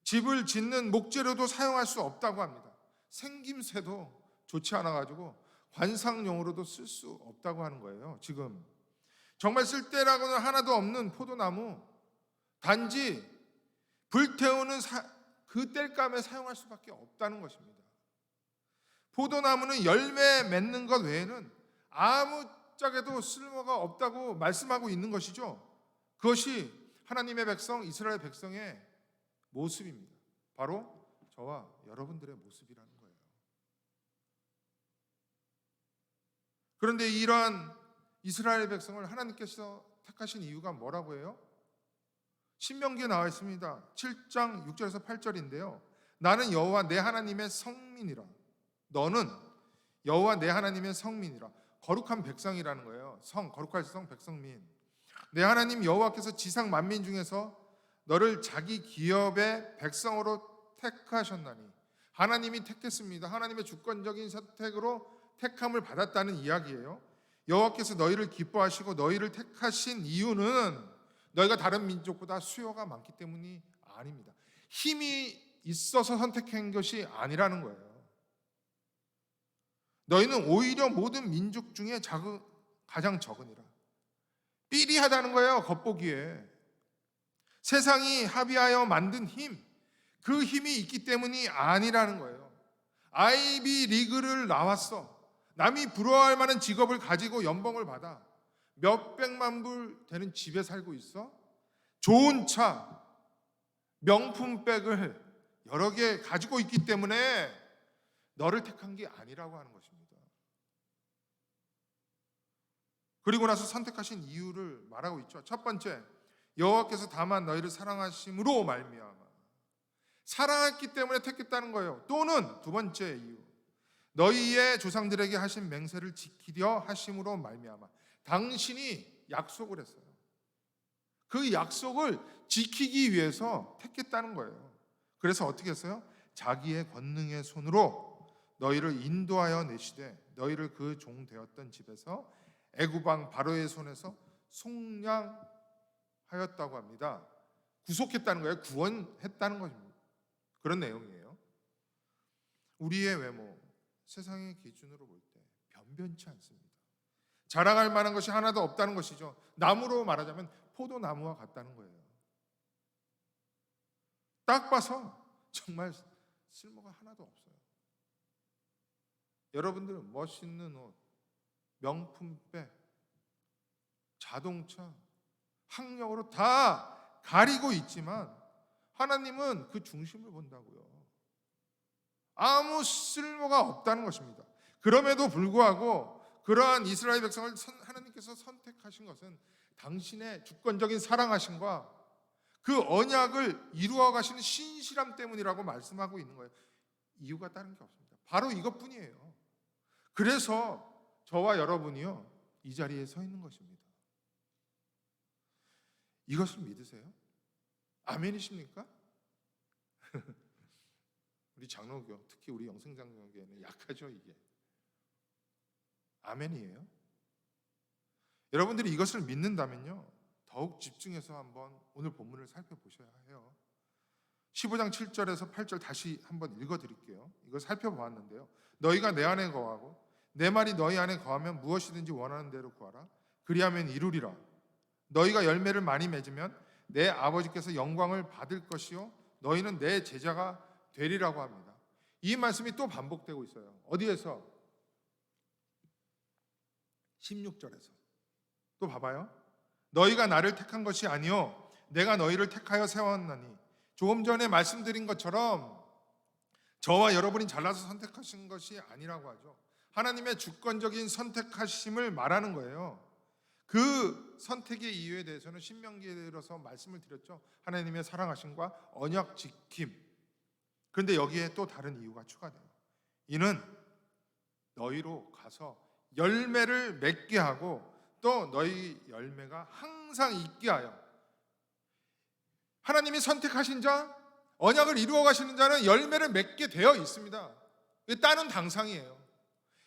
집을 짓는 목재로도 사용할 수 없다고 합니다. 생김새도 좋지 않아가지고 관상용으로도 쓸 수 없다고 하는 거예요. 지금 정말 쓸데라고는 하나도 없는 포도나무, 단지 불태우는 그 땔감에 사용할 수밖에 없다는 것입니다. 포도나무는 열매 맺는 것 외에는 아무짝에도 쓸모가 없다고 말씀하고 있는 것이죠. 그것이 하나님의 백성, 이스라엘 백성의 모습입니다. 바로 저와 여러분들의 모습이라는 거예요. 그런데 이러한 이스라엘 백성을 하나님께서 택하신 이유가 뭐라고 해요? 신명기에 나와 있습니다. 7장 6절에서 8절인데요. 나는 여호와 내 하나님의 성민이라. 너는 여호와 내 하나님의 성민이라. 거룩한 백성이라는 거예요. 거룩할 성, 백성민. 내 하나님 여호와께서 지상 만민 중에서 너를 자기 기업의 백성으로 택하셨나니. 하나님이 택했습니다. 하나님의 주권적인 선택으로 택함을 받았다는 이야기예요. 여호와께서 너희를 기뻐하시고 너희를 택하신 이유는 너희가 다른 민족보다 수요가 많기 때문이 아닙니다. 힘이 있어서 선택한 것이 아니라는 거예요. 너희는 오히려 모든 민족 중에 가장 적으니라. 삐리하다는 거예요. 겉보기에. 세상이 합의하여 만든 힘, 그 힘이 있기 때문이 아니라는 거예요. 아이비 리그를 나왔어. 남이 부러워할 만한 직업을 가지고 연봉을 받아. 몇백만 불 되는 집에 살고 있어. 좋은 차, 명품백을 여러 개 가지고 있기 때문에 너를 택한 게 아니라고 하는 것입니다. 그리고 나서 선택하신 이유를 말하고 있죠. 첫 번째, 여호와께서 다만 너희를 사랑하심으로 말미암아. 사랑했기 때문에 택했다는 거예요. 또는 두 번째 이유, 너희의 조상들에게 하신 맹세를 지키려 하심으로 말미암아. 당신이 약속을 했어요. 그 약속을 지키기 위해서 택했다는 거예요. 그래서 어떻게 했어요? 자기의 권능의 손으로 너희를 인도하여 내시되 너희를 그 종 되었던 집에서 애굽 왕 바로의 손에서 속량하였다고 합니다. 구속했다는 거예요. 구원했다는 것입니다. 그런 내용이에요. 우리의 외모, 세상의 기준으로 볼 때 변변치 않습니다. 자랑할 만한 것이 하나도 없다는 것이죠. 나무로 말하자면 포도나무와 같다는 거예요. 딱 봐서 정말 쓸모가 하나도 없어요. 여러분들은 멋있는 옷, 명품백, 자동차, 학력으로 다 가리고 있지만 하나님은 그 중심을 본다고요. 아무 쓸모가 없다는 것입니다. 그럼에도 불구하고 그러한 이스라엘 백성을 하나님께서 선택하신 것은 당신의 주권적인 사랑하심과 그 언약을 이루어 가시는 신실함 때문이라고 말씀하고 있는 거예요. 이유가 다른 게 없습니다. 바로 이것뿐이에요. 그래서 저와 여러분이요, 이 자리에 서 있는 것입니다. 이것을 믿으세요? 아멘이십니까? 우리 장로교, 특히 우리 영생장로교회는 약하죠, 이게. 아멘이에요? 여러분들이 이것을 믿는다면요, 더욱 집중해서 한번 오늘 본문을 살펴보셔야 해요. 15장 7절에서 8절 다시 한번 읽어드릴게요. 이거 살펴보았는데요. 너희가 내 안에 거하고 내 말이 너희 안에 거하면 무엇이든지 원하는 대로 구하라. 그리하면 이루리라. 너희가 열매를 많이 맺으면 내 아버지께서 영광을 받을 것이요 너희는 내 제자가 되리라고 합니다. 이 말씀이 또 반복되고 있어요. 어디에서? 16절에서. 또 봐봐요. 너희가 나를 택한 것이 아니요 내가 너희를 택하여 세웠나니. 조금 전에 말씀드린 것처럼 저와 여러분이 잘나서 선택하신 것이 아니라고 하죠. 하나님의 주권적인 선택하심을 말하는 거예요. 그 선택의 이유에 대해서는 신명기에 들어서 말씀을 드렸죠. 하나님의 사랑하심과 언약 지킴. 그런데 여기에 또 다른 이유가 추가돼요. 이는 너희로 가서 열매를 맺게 하고 또 너희 열매가 항상 있게 하여. 하나님이 선택하신 자, 언약을 이루어 가시는 자는 열매를 맺게 되어 있습니다. 이게 따는 당상이에요.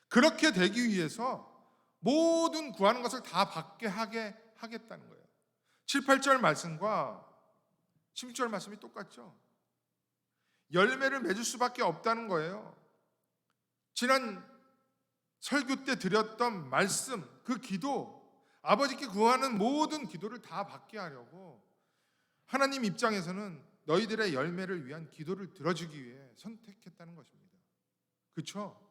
그렇게 되기 위해서 모든 구하는 것을 다 받게 하게 하겠다는 거예요. 7, 8절 말씀과 16절 말씀이 똑같죠. 열매를 맺을 수밖에 없다는 거예요. 지난 설교 때 드렸던 말씀, 그 기도, 아버지께 구하는 모든 기도를 다 받게 하려고 하나님 입장에서는 너희들의 열매를 위한 기도를 들어주기 위해 선택했다는 것입니다. 그렇죠?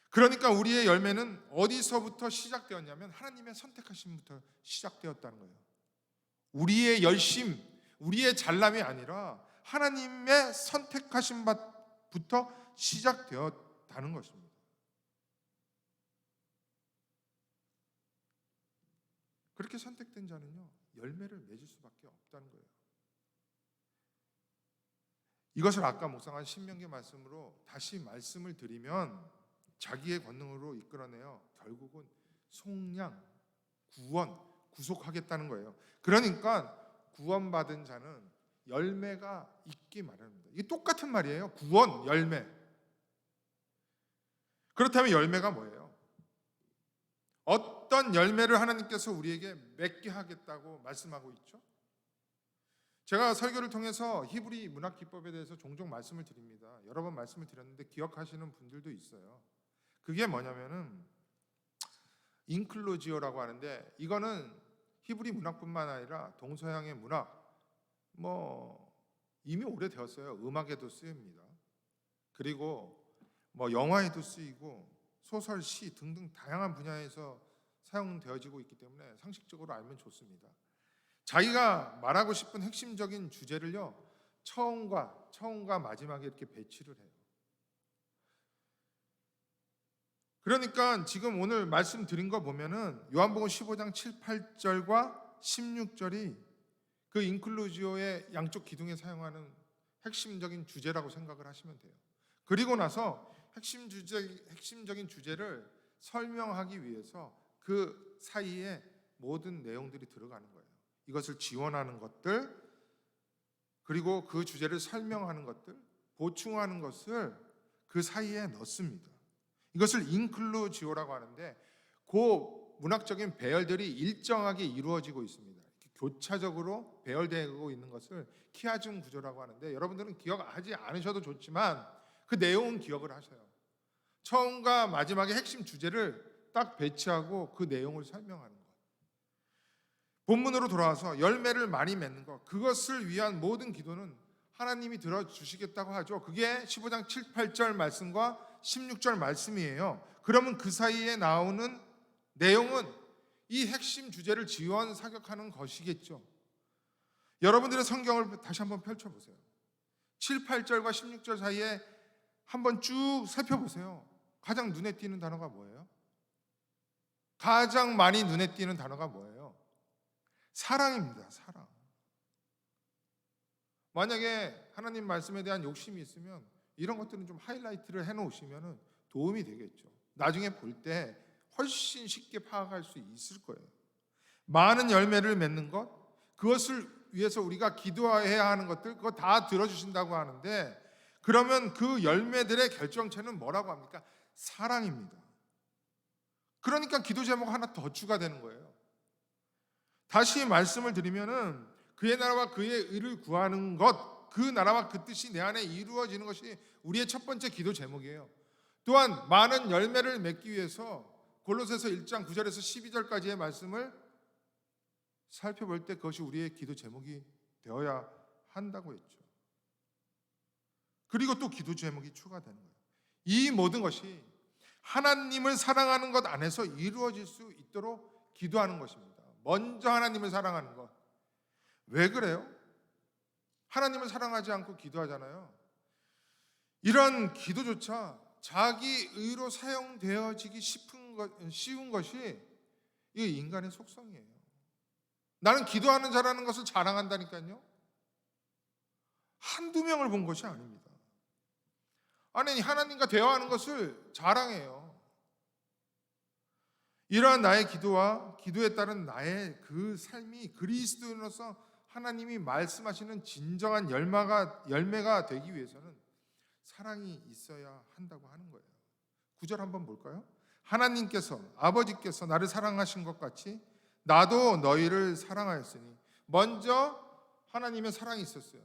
그러니까 우리의 열매는 어디서부터 시작되었냐면 하나님의 선택하심부터 시작되었다는 거예요. 우리의 열심, 우리의 잘남이 아니라 하나님의 선택하심부터 시작되었다는 것입니다. 그렇게 선택된 자는요, 열매를 맺을 수밖에 없다는 거예요. 이것을 아까 묵상한 신명기 말씀으로 다시 말씀을 드리면 자기의 권능으로 이끌어내어 결국은 속량, 구원, 구속하겠다는 거예요. 그러니까 구원받은 자는 열매가 있기 마련입니다. 이게 똑같은 말이에요. 구원, 열매. 그렇다면 열매가 뭐예요? 어떤 열매를 하나님께서 우리에게 맺게 하겠다고 말씀하고 있죠? 제가 설교를 통해서 히브리 문학 기법에 대해서 종종 말씀을 드립니다. 여러 번 말씀을 드렸는데 기억하시는 분들도 있어요. 그게 뭐냐면은 인클로지오라고 하는데, 이거는 히브리 문학뿐만 아니라 동서양의 문학, 이미 오래되었어요. 음악에도 쓰입니다. 그리고 영화에도 쓰이고 소설, 시 등등 다양한 분야에서 사용되어지고 있기 때문에 상식적으로 알면 좋습니다. 자기가 말하고 싶은 핵심적인 주제를요, 처음과 마지막에 이렇게 배치를 해요. 그러니까 지금 오늘 말씀드린 거 보면은 요한복음 15장 7, 8절과 16절이 그 인클루지오의 양쪽 기둥에 사용하는 핵심적인 주제라고 생각을 하시면 돼요. 그리고 나서 핵심적인 주제를 설명하기 위해서 그 사이에 모든 내용들이 들어가는 거예요. 이것을 지원하는 것들, 그리고 그 주제를 설명하는 것들, 보충하는 것을 그 사이에 넣습니다. 이것을 인클루지오라고 하는데, 그 문학적인 배열들이 일정하게 이루어지고 있습니다. 교차적으로 배열되고 있는 것을 키아즘 구조라고 하는데, 여러분들은 기억하지 않으셔도 좋지만 그 내용은 기억을 하셔요. 처음과 마지막의 핵심 주제를 딱 배치하고 그 내용을 설명하는 것. 본문으로 돌아와서 열매를 많이 맺는 것, 그것을 위한 모든 기도는 하나님이 들어주시겠다고 하죠. 그게 15장 7, 8절 말씀과 16절 말씀이에요. 그러면 그 사이에 나오는 내용은 이 핵심 주제를 지원 사격하는 것이겠죠. 여러분들의 성경을 다시 한번 펼쳐보세요. 7, 8절과 16절 사이에 한번 쭉 살펴보세요. 가장 눈에 띄는 단어가 뭐예요? 가장 많이 눈에 띄는 단어가 뭐예요? 사랑입니다. 사랑. 만약에 하나님 말씀에 대한 욕심이 있으면 이런 것들은 좀 하이라이트를 해놓으시면 도움이 되겠죠. 나중에 볼 때 훨씬 쉽게 파악할 수 있을 거예요. 많은 열매를 맺는 것, 그것을 위해서 우리가 기도해야 하는 것들, 그거 다 들어주신다고 하는데, 그러면 그 열매들의 결정체는 뭐라고 합니까? 사랑입니다. 그러니까 기도 제목 하나 더 추가되는 거예요. 다시 말씀을 드리면은 그의 나라와 그의 의를 구하는 것, 그 나라와 그 뜻이 내 안에 이루어지는 것이 우리의 첫 번째 기도 제목이에요. 또한 많은 열매를 맺기 위해서 골로새서 1장 9절에서 12절까지의 말씀을 살펴볼 때 그것이 우리의 기도 제목이 되어야 한다고 했죠. 그리고 또 기도 제목이 추가되는 거예요. 이 모든 것이 하나님을 사랑하는 것 안에서 이루어질 수 있도록 기도하는 것입니다. 먼저 하나님을 사랑하는 것. 왜 그래요? 하나님을 사랑하지 않고 기도하잖아요. 이런 기도조차 자기 의로 사용되어지기 쉬운 것이 이게 인간의 속성이에요. 나는 기도하는 자라는 것을 자랑한다니까요. 한두 명을 본 것이 아닙니다. 아니, 하나님과 대화하는 것을 자랑해요. 이러한 나의 기도와 기도에 따른 나의 그 삶이 그리스도인으로서 하나님이 말씀하시는 진정한 열매가 되기 위해서는 사랑이 있어야 한다고 하는 거예요. 9절 한번 볼까요? 하나님께서, 아버지께서 나를 사랑하신 것 같이 나도 너희를 사랑하였으니. 먼저 하나님의 사랑이 있었어요.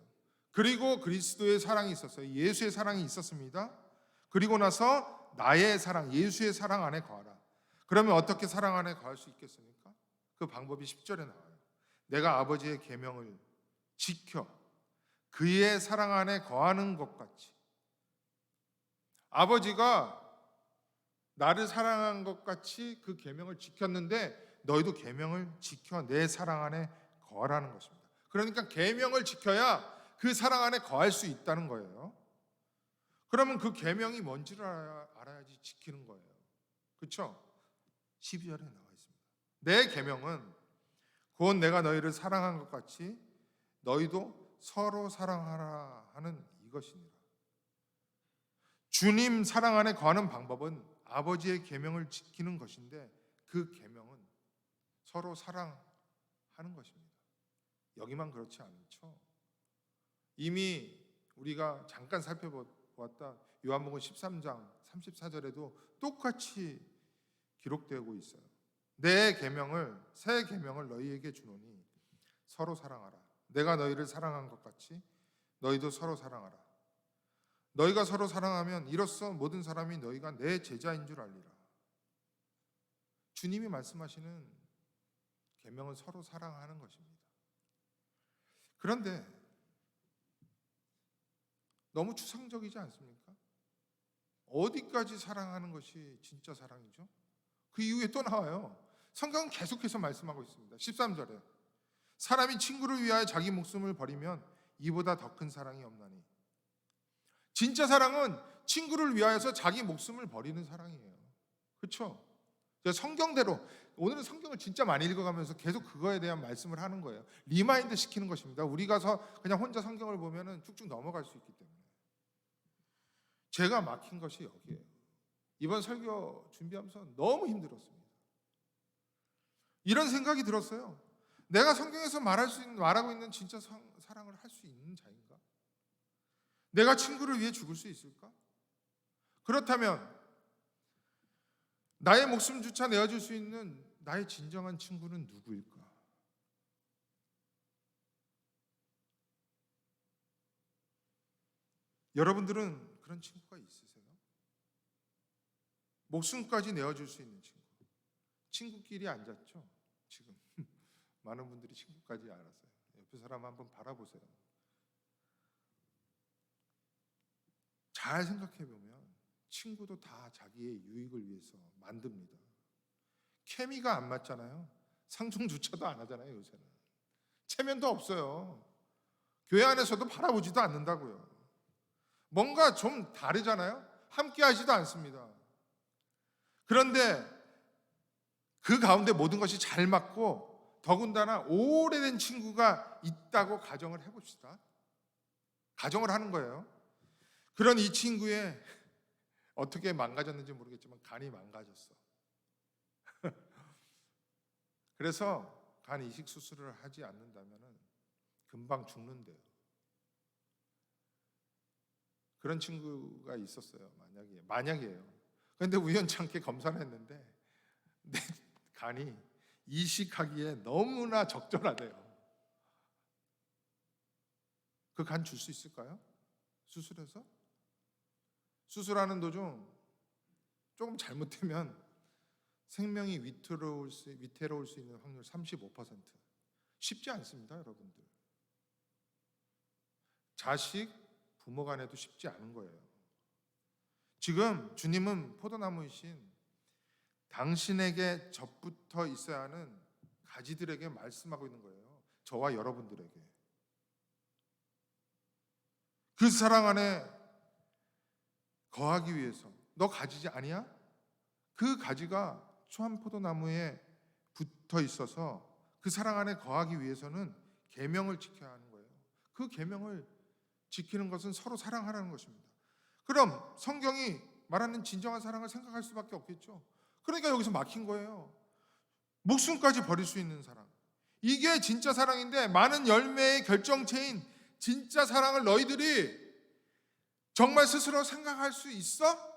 그리고 그리스도의 사랑이 있었어요. 예수의 사랑이 있었습니다. 그리고 나서 나의 사랑, 예수의 사랑 안에 거하라. 그러면 어떻게 사랑 안에 거할 수 있겠습니까? 그 방법이 10절에 나와요. 내가 아버지의 계명을 지켜 그의 사랑 안에 거하는 것 같이. 아버지가 나를 사랑한 것 같이 그 계명을 지켰는데 너희도 계명을 지켜 내 사랑 안에 거하라는 것입니다. 그러니까 계명을 지켜야 그 사랑 안에 거할 수 있다는 거예요. 그러면 그 계명이 뭔지를 알아야지 지키는 거예요. 그렇죠? 12절에 나와 있습니다. 내 계명은 곧 내가 너희를 사랑한 것 같이 너희도 서로 사랑하라 하는 이것이니라. 주님 사랑 안에 거하는 방법은 아버지의 계명을 지키는 것인데 그 계명은 서로 사랑하는 것입니다. 여기만 그렇지 않죠. 이미 우리가 잠깐 살펴보았다 요한복음 13장 34절에도 똑같이 기록되고 있어요. 내 계명을, 새 계명을 너희에게 주노니 서로 사랑하라. 내가 너희를 사랑한 것 같이 너희도 서로 사랑하라. 너희가 서로 사랑하면 이로써 모든 사람이 너희가 내 제자인 줄 알리라. 주님이 말씀하시는 계명은 서로 사랑하는 것입니다. 그런데 너무 추상적이지 않습니까? 어디까지 사랑하는 것이 진짜 사랑이죠? 그 이후에 또 나와요. 성경은 계속해서 말씀하고 있습니다. 13절에 사람이 친구를 위하여 자기 목숨을 버리면 이보다 더 큰 사랑이 없나니. 진짜 사랑은 친구를 위하여서 자기 목숨을 버리는 사랑이에요. 그렇죠? 성경대로 오늘은 성경을 진짜 많이 읽어가면서 계속 그거에 대한 말씀을 하는 거예요. 리마인드 시키는 것입니다. 우리가 그냥 혼자 성경을 보면은 쭉쭉 넘어갈 수 있기 때문에. 제가 막힌 것이 여기에요. 이번 설교 준비하면서 너무 힘들었습니다. 이런 생각이 들었어요. 내가 성경에서 말하고 있는 진짜 사랑을 할 수 있는 자인가? 내가 친구를 위해 죽을 수 있을까? 그렇다면 나의 목숨조차 내어줄 수 있는 나의 진정한 친구는 누구일까? 여러분들은 그런 친구가 있으세요? 목숨까지 내어줄 수 있는 친구. 친구끼리 앉았죠? 지금 많은 분들이 친구까지 알았어요. 옆에 사람 한번 바라보세요. 잘 생각해보면 친구도 다 자기의 유익을 위해서 만듭니다. 케미가 안 맞잖아요. 상종조차도 안 하잖아요. 요새는 체면도 없어요. 교회 안에서도 바라보지도 않는다고요. 뭔가 좀 다르잖아요. 함께 하지도 않습니다. 그런데 그 가운데 모든 것이 잘 맞고 더군다나 오래된 친구가 있다고 가정을 해봅시다. 가정을 하는 거예요. 그런 이 친구의 어떻게 망가졌는지 모르겠지만 간이 망가졌어. 그래서 간 이식 수술을 하지 않는다면 금방 죽는데요. 그런 친구가 있었어요. 만약이에요. 그런데 우연찮게 검사를 했는데 내 간이 이식하기에 너무나 적절하대요. 그 간 줄 수 있을까요? 수술해서? 수술하는 도중 조금 잘못되면 생명이 위태로울 수 있는 확률 35%. 쉽지 않습니다, 여러분들. 자식, 부모 간에도 쉽지 않은 거예요. 지금 주님은 포도나무이신 당신에게 접붙어 있어야 하는 가지들에게 말씀하고 있는 거예요. 저와 여러분들에게. 그 사랑 안에 거하기 위해서 너 가지지 아니야? 그 가지가 초한포도나무에 붙어 있어서 그 사랑 안에 거하기 위해서는 계명을 지켜야 하는 거예요. 그 계명을 지키는 것은 서로 사랑하라는 것입니다. 그럼 성경이 말하는 진정한 사랑을 생각할 수밖에 없겠죠. 그러니까 여기서 막힌 거예요. 목숨까지 버릴 수 있는 사랑. 이게 진짜 사랑인데, 많은 열매의 결정체인 진짜 사랑을 너희들이 정말 스스로 생각할 수 있어?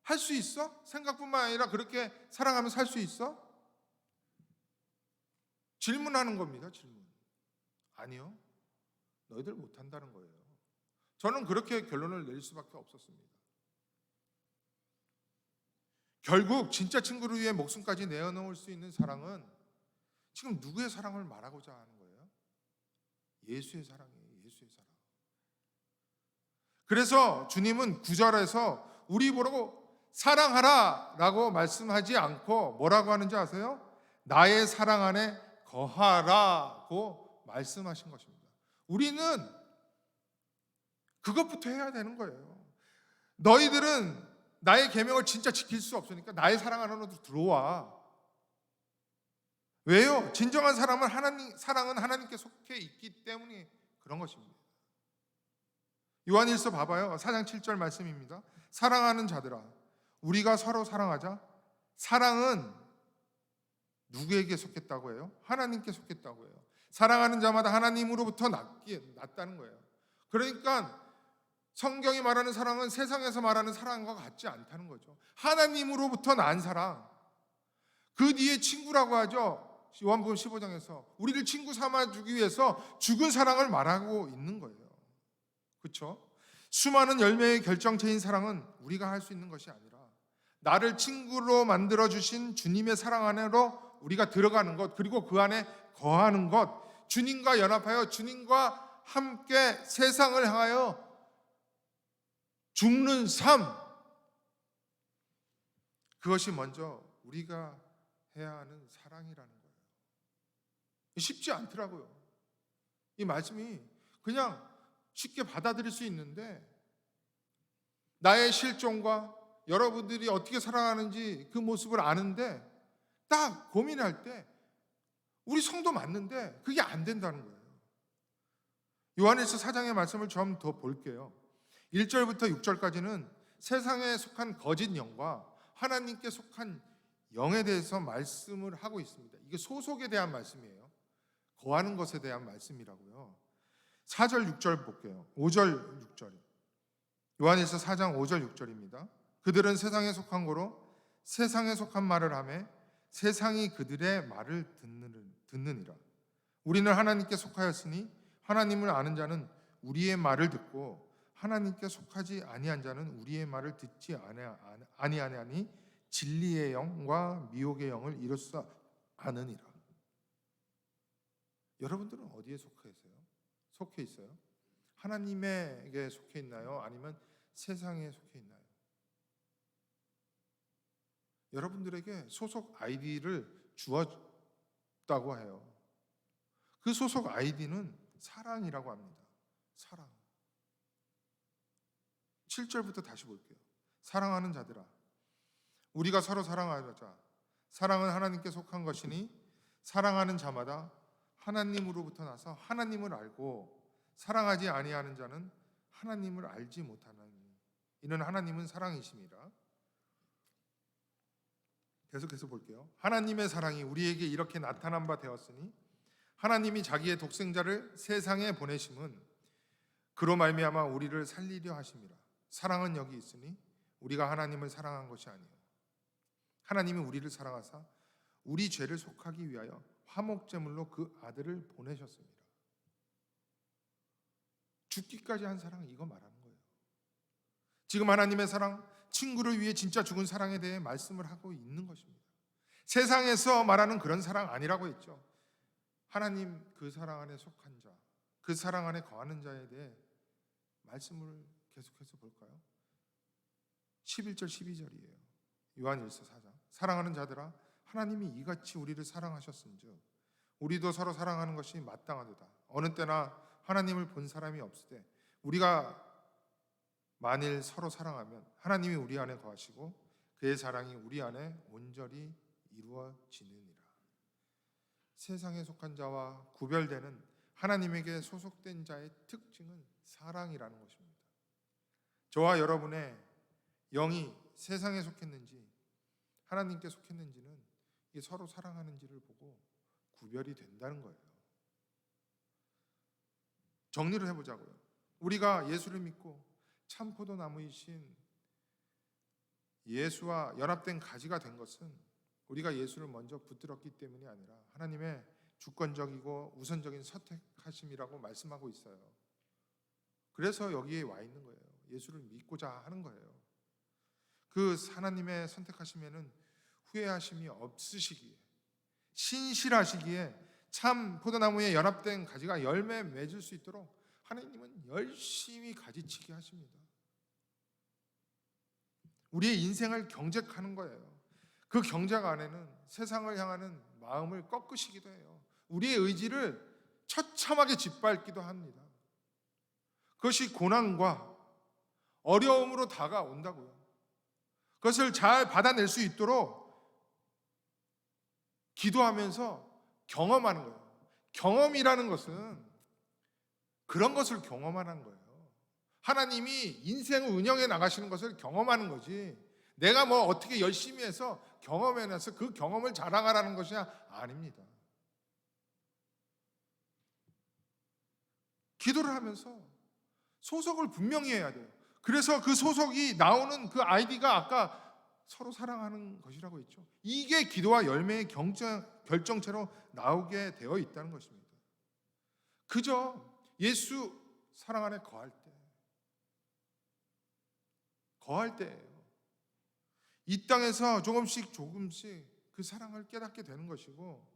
할 수 있어? 생각뿐만 아니라 그렇게 사랑하며 살 수 있어? 질문하는 겁니다. 질문. 아니요. 너희들 못한다는 거예요. 저는 그렇게 결론을 내릴 수밖에 없었습니다. 결국 진짜 친구를 위해 목숨까지 내어놓을 수 있는 사랑은 지금 누구의 사랑을 말하고자 하는 거예요? 예수의 사랑이에요. 예수의 사랑. 그래서 주님은 9절에서 우리 보고 사랑하라 라고 말씀하지 않고 뭐라고 하는지 아세요? 나의 사랑 안에 거하라고 말씀하신 것입니다. 우리는 그것부터 해야 되는 거예요. 너희들은 나의 계명을 진짜 지킬 수 없으니까 나의 사랑 안으로 들어와. 왜요? 진정한 사랑은 하나님께 속해 있기 때문에 그런 것입니다. 요한일서 봐봐요. 4장 7절 말씀입니다. 사랑하는 자들아, 우리가 서로 사랑하자. 사랑은 누구에게 속했다고 해요? 하나님께 속했다고 해요. 사랑하는 자마다 하나님으로부터 났다는 거예요. 그러니까 성경이 말하는 사랑은 세상에서 말하는 사랑과 같지 않다는 거죠. 하나님으로부터 난 사랑. 그 뒤에 친구라고 하죠. 요한복음 15장에서 우리를 친구 삼아주기 위해서 죽은 사랑을 말하고 있는 거예요. 그렇죠? 수많은 열매의 결정체인 사랑은 우리가 할 수 있는 것이 아니라 나를 친구로 만들어주신 주님의 사랑 안으로 우리가 들어가는 것, 그리고 그 안에 거하는 것, 주님과 연합하여 주님과 함께 세상을 향하여 죽는 삶, 그것이 먼저 우리가 해야 하는 사랑이라는 거예요. 쉽지 않더라고요. 이 말씀이 그냥 쉽게 받아들일 수 있는데, 나의 실종과 여러분들이 어떻게 살아가는지 그 모습을 아는데 딱 고민할 때 우리 성도 맞는데 그게 안 된다는 거예요. 요한일서 4장의 말씀을 좀 더 볼게요. 1절부터 6절까지는 세상에 속한 거짓 영과 하나님께 속한 영에 대해서 말씀을 하고 있습니다. 이게 소속에 대한 말씀이에요. 거하는 것에 대한 말씀이라고요. 4절 6절 볼게요. 5절 6절. 요한일서 4장 5절 6절입니다. 그들은 세상에 속한 거로 세상에 속한 말을 하며 세상이 그들의 말을 듣느니라. 우리는 하나님께 속하였으니 하나님을 아는 자는 우리의 말을 듣고 하나님께 속하지 아니한 자는 우리의 말을 듣지 아니하니 진리의 영과 미혹의 영을 이룰 수 아느니라. 여러분들은 어디에 속해 있어요? 하나님에게 속해 있나요? 아니면 세상에 속해 있나요? 여러분들에게 소속 아이디를 주었다고 해요. 그 소속 아이디는 사랑이라고 합니다. 사랑. 7절부터 다시 볼게요. 사랑하는 자들아, 우리가 서로 사랑하자. 사랑은 하나님께 속한 것이니 사랑하는 자마다 하나님으로부터 나서 하나님을 알고 사랑하지 아니하는 자는 하나님을 알지 못하나니 이는 하나님은 사랑이심이라. 계속해서 볼게요. 하나님의 사랑이 우리에게 이렇게 나타난 바 되었으니 하나님이 자기의 독생자를 세상에 보내심은 그로 말미암아 우리를 살리려 하심이라. 사랑은 여기 있으니 우리가 하나님을 사랑한 것이 아니요 하나님이 우리를 사랑하사 우리 죄를 속하기 위하여 화목제물로 그 아들을 보내셨습니다. 죽기까지 한 사랑, 이거 말하는 거예요. 지금 하나님의 사랑, 친구를 위해 진짜 죽은 사랑에 대해 말씀을 하고 있는 것입니다. 세상에서 말하는 그런 사랑 아니라고 했죠. 하나님 그 사랑 안에 속한 자, 그 사랑 안에 거하는 자에 대해 말씀을 계속해서 볼까요? 11절 12절이에요. 요한일서 4장. 사랑하는 자들아, 하나님이 이같이 우리를 사랑하셨은즉 우리도 서로 사랑하는 것이 마땅하도다. 어느 때나 하나님을 본 사람이 없으되 우리가 만일 서로 사랑하면 하나님이 우리 안에 거하시고 그의 사랑이 우리 안에 온전히 이루어지느니라. 세상에 속한 자와 구별되는 하나님에게 소속된 자의 특징은 사랑이라는 것입니다. 저와 여러분의 영이 세상에 속했는지 하나님께 속했는지는 이게 서로 사랑하는지를 보고 구별이 된다는 거예요. 정리를 해보자고요. 우리가 예수를 믿고 참 포도나무이신 예수와 연합된 가지가 된 것은 우리가 예수를 먼저 붙들었기 때문이 아니라 하나님의 주권적이고 우선적인 선택하심이라고 말씀하고 있어요. 그래서 여기에 와 있는 거예요. 예수를 믿고자 하는 거예요. 그 하나님의 선택하심에는 후회하심이 없으시기에, 신실하시기에 참 포도나무에 연합된 가지가 열매 맺을 수 있도록 하나님은 열심히 가지치기 하십니다. 우리의 인생을 경쟁하는 거예요. 그 경쟁 안에는 세상을 향하는 마음을 꺾으시기도 해요. 우리의 의지를 처참하게 짓밟기도 합니다. 그것이 고난과 어려움으로 다가온다고요. 그것을 잘 받아낼 수 있도록 기도하면서 경험하는 거예요. 경험이라는 것은 그런 것을 경험하는 거예요. 하나님이 인생을 운영해 나가시는 것을 경험하는 거지, 내가 뭐 어떻게 열심히 해서 경험해내서 그 경험을 자랑하라는 것이 아닙니다. 기도를 하면서 소속을 분명히 해야 돼요. 그래서 그 소속이 나오는 그 아이디가 아까 서로 사랑하는 것이라고 했죠. 이게 기도와 열매의 결정체로 나오게 되어 있다는 것입니다. 그저 예수 사랑 안에 거할 때예요. 이 땅에서 조금씩 그 사랑을 깨닫게 되는 것이고,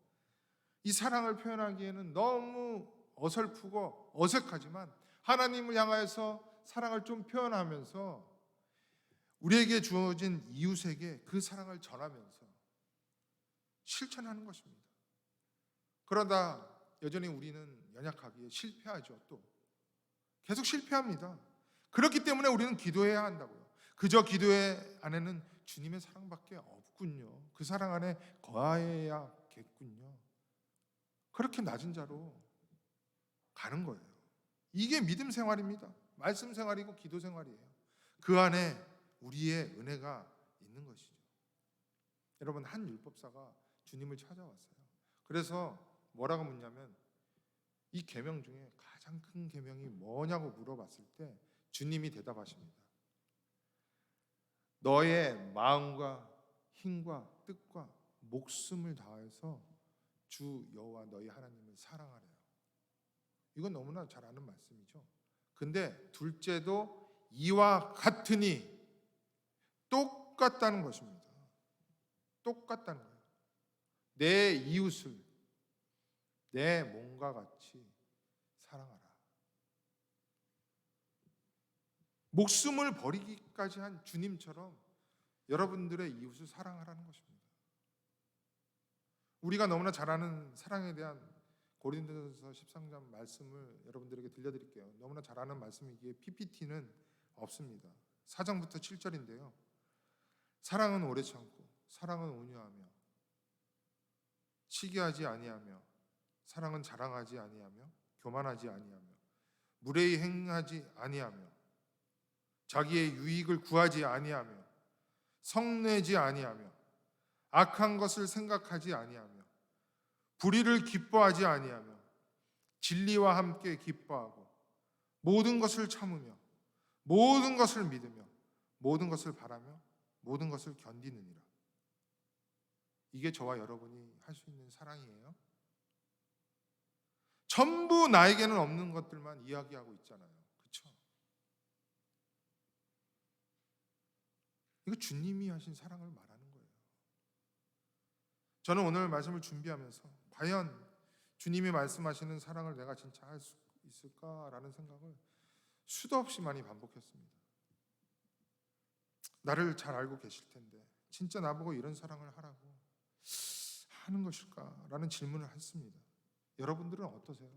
이 사랑을 표현하기에는 너무 어설프고 어색하지만 하나님을 향하여서 사랑을 좀 표현하면서 우리에게 주어진 이웃에게 그 사랑을 전하면서 실천하는 것입니다. 그러다 여전히 우리는 연약하기에 실패하죠. 또 계속 실패합니다. 그렇기 때문에 우리는 기도해야 한다고요. 그저 기도의 안에는 주님의 사랑밖에 없군요. 그 사랑 안에 거해야겠군요. 그렇게 낮은 자로 가는 거예요. 이게 믿음 생활입니다. 말씀 생활이고 기도 생활이에요. 그 안에 우리의 은혜가 있는 것이죠. 여러분, 한 율법사가 주님을 찾아왔어요. 그래서 뭐라고 묻냐면, 이 계명 중에 가장 큰 계명이 뭐냐고 물어봤을 때 주님이 대답하십니다. 너의 마음과 힘과 뜻과 목숨을 다해서 주 여호와 너희 하나님을 사랑하래요. 이건 너무나 잘 아는 말씀이죠. 근데 둘째도 이와 같으니, 똑같다는 것입니다. 똑같다는 거예요. 내 이웃을 내 몸과 같이 사랑하라. 목숨을 버리기까지 한 주님처럼 여러분들의 이웃을 사랑하라는 것입니다. 우리가 너무나 잘 아는 사랑에 대한 고린도전서 13장 말씀을 여러분들에게 들려드릴게요. 너무나 잘 아는 말씀이기에 PPT는 없습니다. 4장부터 7절인데요. 사랑은 오래 참고, 사랑은 온유하며, 시기하지 아니하며, 사랑은 자랑하지 아니하며, 교만하지 아니하며, 무례히 행하지 아니하며, 자기의 유익을 구하지 아니하며, 성내지 아니하며, 악한 것을 생각하지 아니하며, 불의를 기뻐하지 아니하며, 진리와 함께 기뻐하고, 모든 것을 참으며, 모든 것을 믿으며, 모든 것을 바라며, 모든 것을 견디느니라. 이게 저와 여러분이 할 수 있는 사랑이에요. 전부 나에게는 없는 것들만 이야기하고 있잖아요. 그렇죠? 이거 주님이 하신 사랑을 말하는 거예요. 저는 오늘 말씀을 준비하면서 과연 주님이 말씀하시는 사랑을 내가 진짜 할 수 있을까라는 생각을 수도 없이 많이 반복했습니다. 나를 잘 알고 계실 텐데 진짜 나보고 이런 사랑을 하라고 하는 것일까라는 질문을 했습니다. 여러분들은 어떠세요?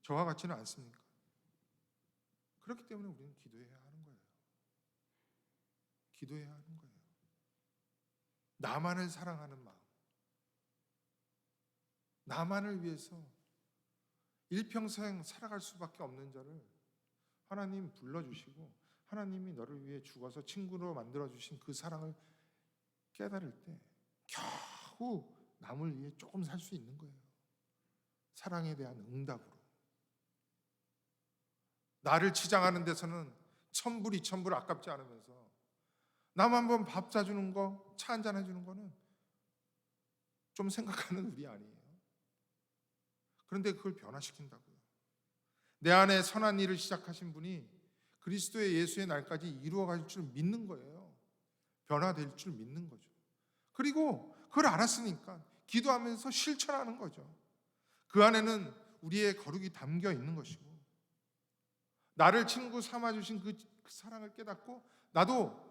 저와 같지는 않습니까? 그렇기 때문에 우리는 기도해야 하는 거예요. 기도해야 하는 거예요. 나만을 사랑하는 마음, 나만을 위해서 일평생 살아갈 수밖에 없는 자를 하나님 불러주시고 하나님이 너를 위해 죽어서 친구로 만들어주신 그 사랑을 깨달을 때 겨우 남을 위해 조금 살 수 있는 거예요. 사랑에 대한 응답으로. 나를 치장하는 데서는 천불 이천불 아깝지 않으면서 남 한번 밥 사주는 거, 차 한잔 해주는 거는 좀 생각하는 우리 아니에요. 그런데 그걸 변화시킨다고요. 내 안에 선한 일을 시작하신 분이 그리스도의 예수의 날까지 이루어갈 줄 믿는 거예요. 변화될 줄 믿는 거죠. 그리고 그걸 알았으니까 기도하면서 실천하는 거죠. 그 안에는 우리의 거룩이 담겨 있는 것이고 나를 친구 삼아주신 그 사랑을 깨닫고 나도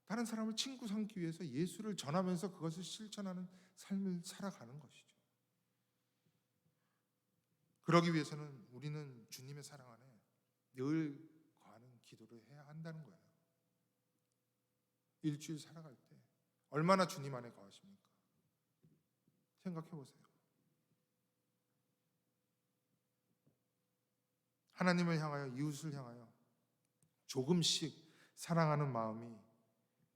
다른 사람을 친구 삼기 위해서 예수를 전하면서 그것을 실천하는 삶을 살아가는 것이죠. 그러기 위해서는 우리는 주님의 사랑 안에 늘 거하는 기도를 해야 한다는 거예요. 일주일 살아갈 때 얼마나 주님 안에 거하십니까? 생각해 보세요. 하나님을 향하여, 이웃을 향하여 조금씩 사랑하는 마음이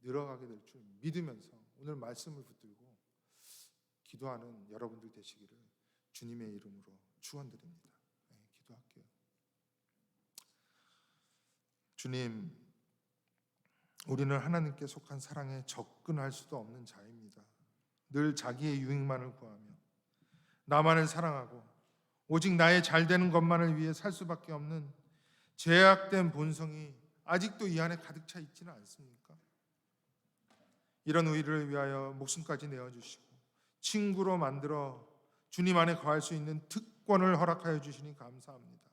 늘어가게 될 줄 믿으면서 오늘 말씀을 붙들고 기도하는 여러분들 되시기를 주님의 이름으로 축원드립니다. 네, 기도할게요. 주님, 우리는 하나님께 속한 사랑에 접근할 수도 없는 자입니다. 늘 자기의 유익만을 구하며 나만을 사랑하고 오직 나의 잘되는 것만을 위해 살 수밖에 없는 죄악된 본성이 아직도 이 안에 가득 차 있지는 않습니까? 이런 우리를 위하여 목숨까지 내어주시고 친구로 만들어 주님 안에 거할 수 있는 특권을 허락하여 주시니 감사합니다.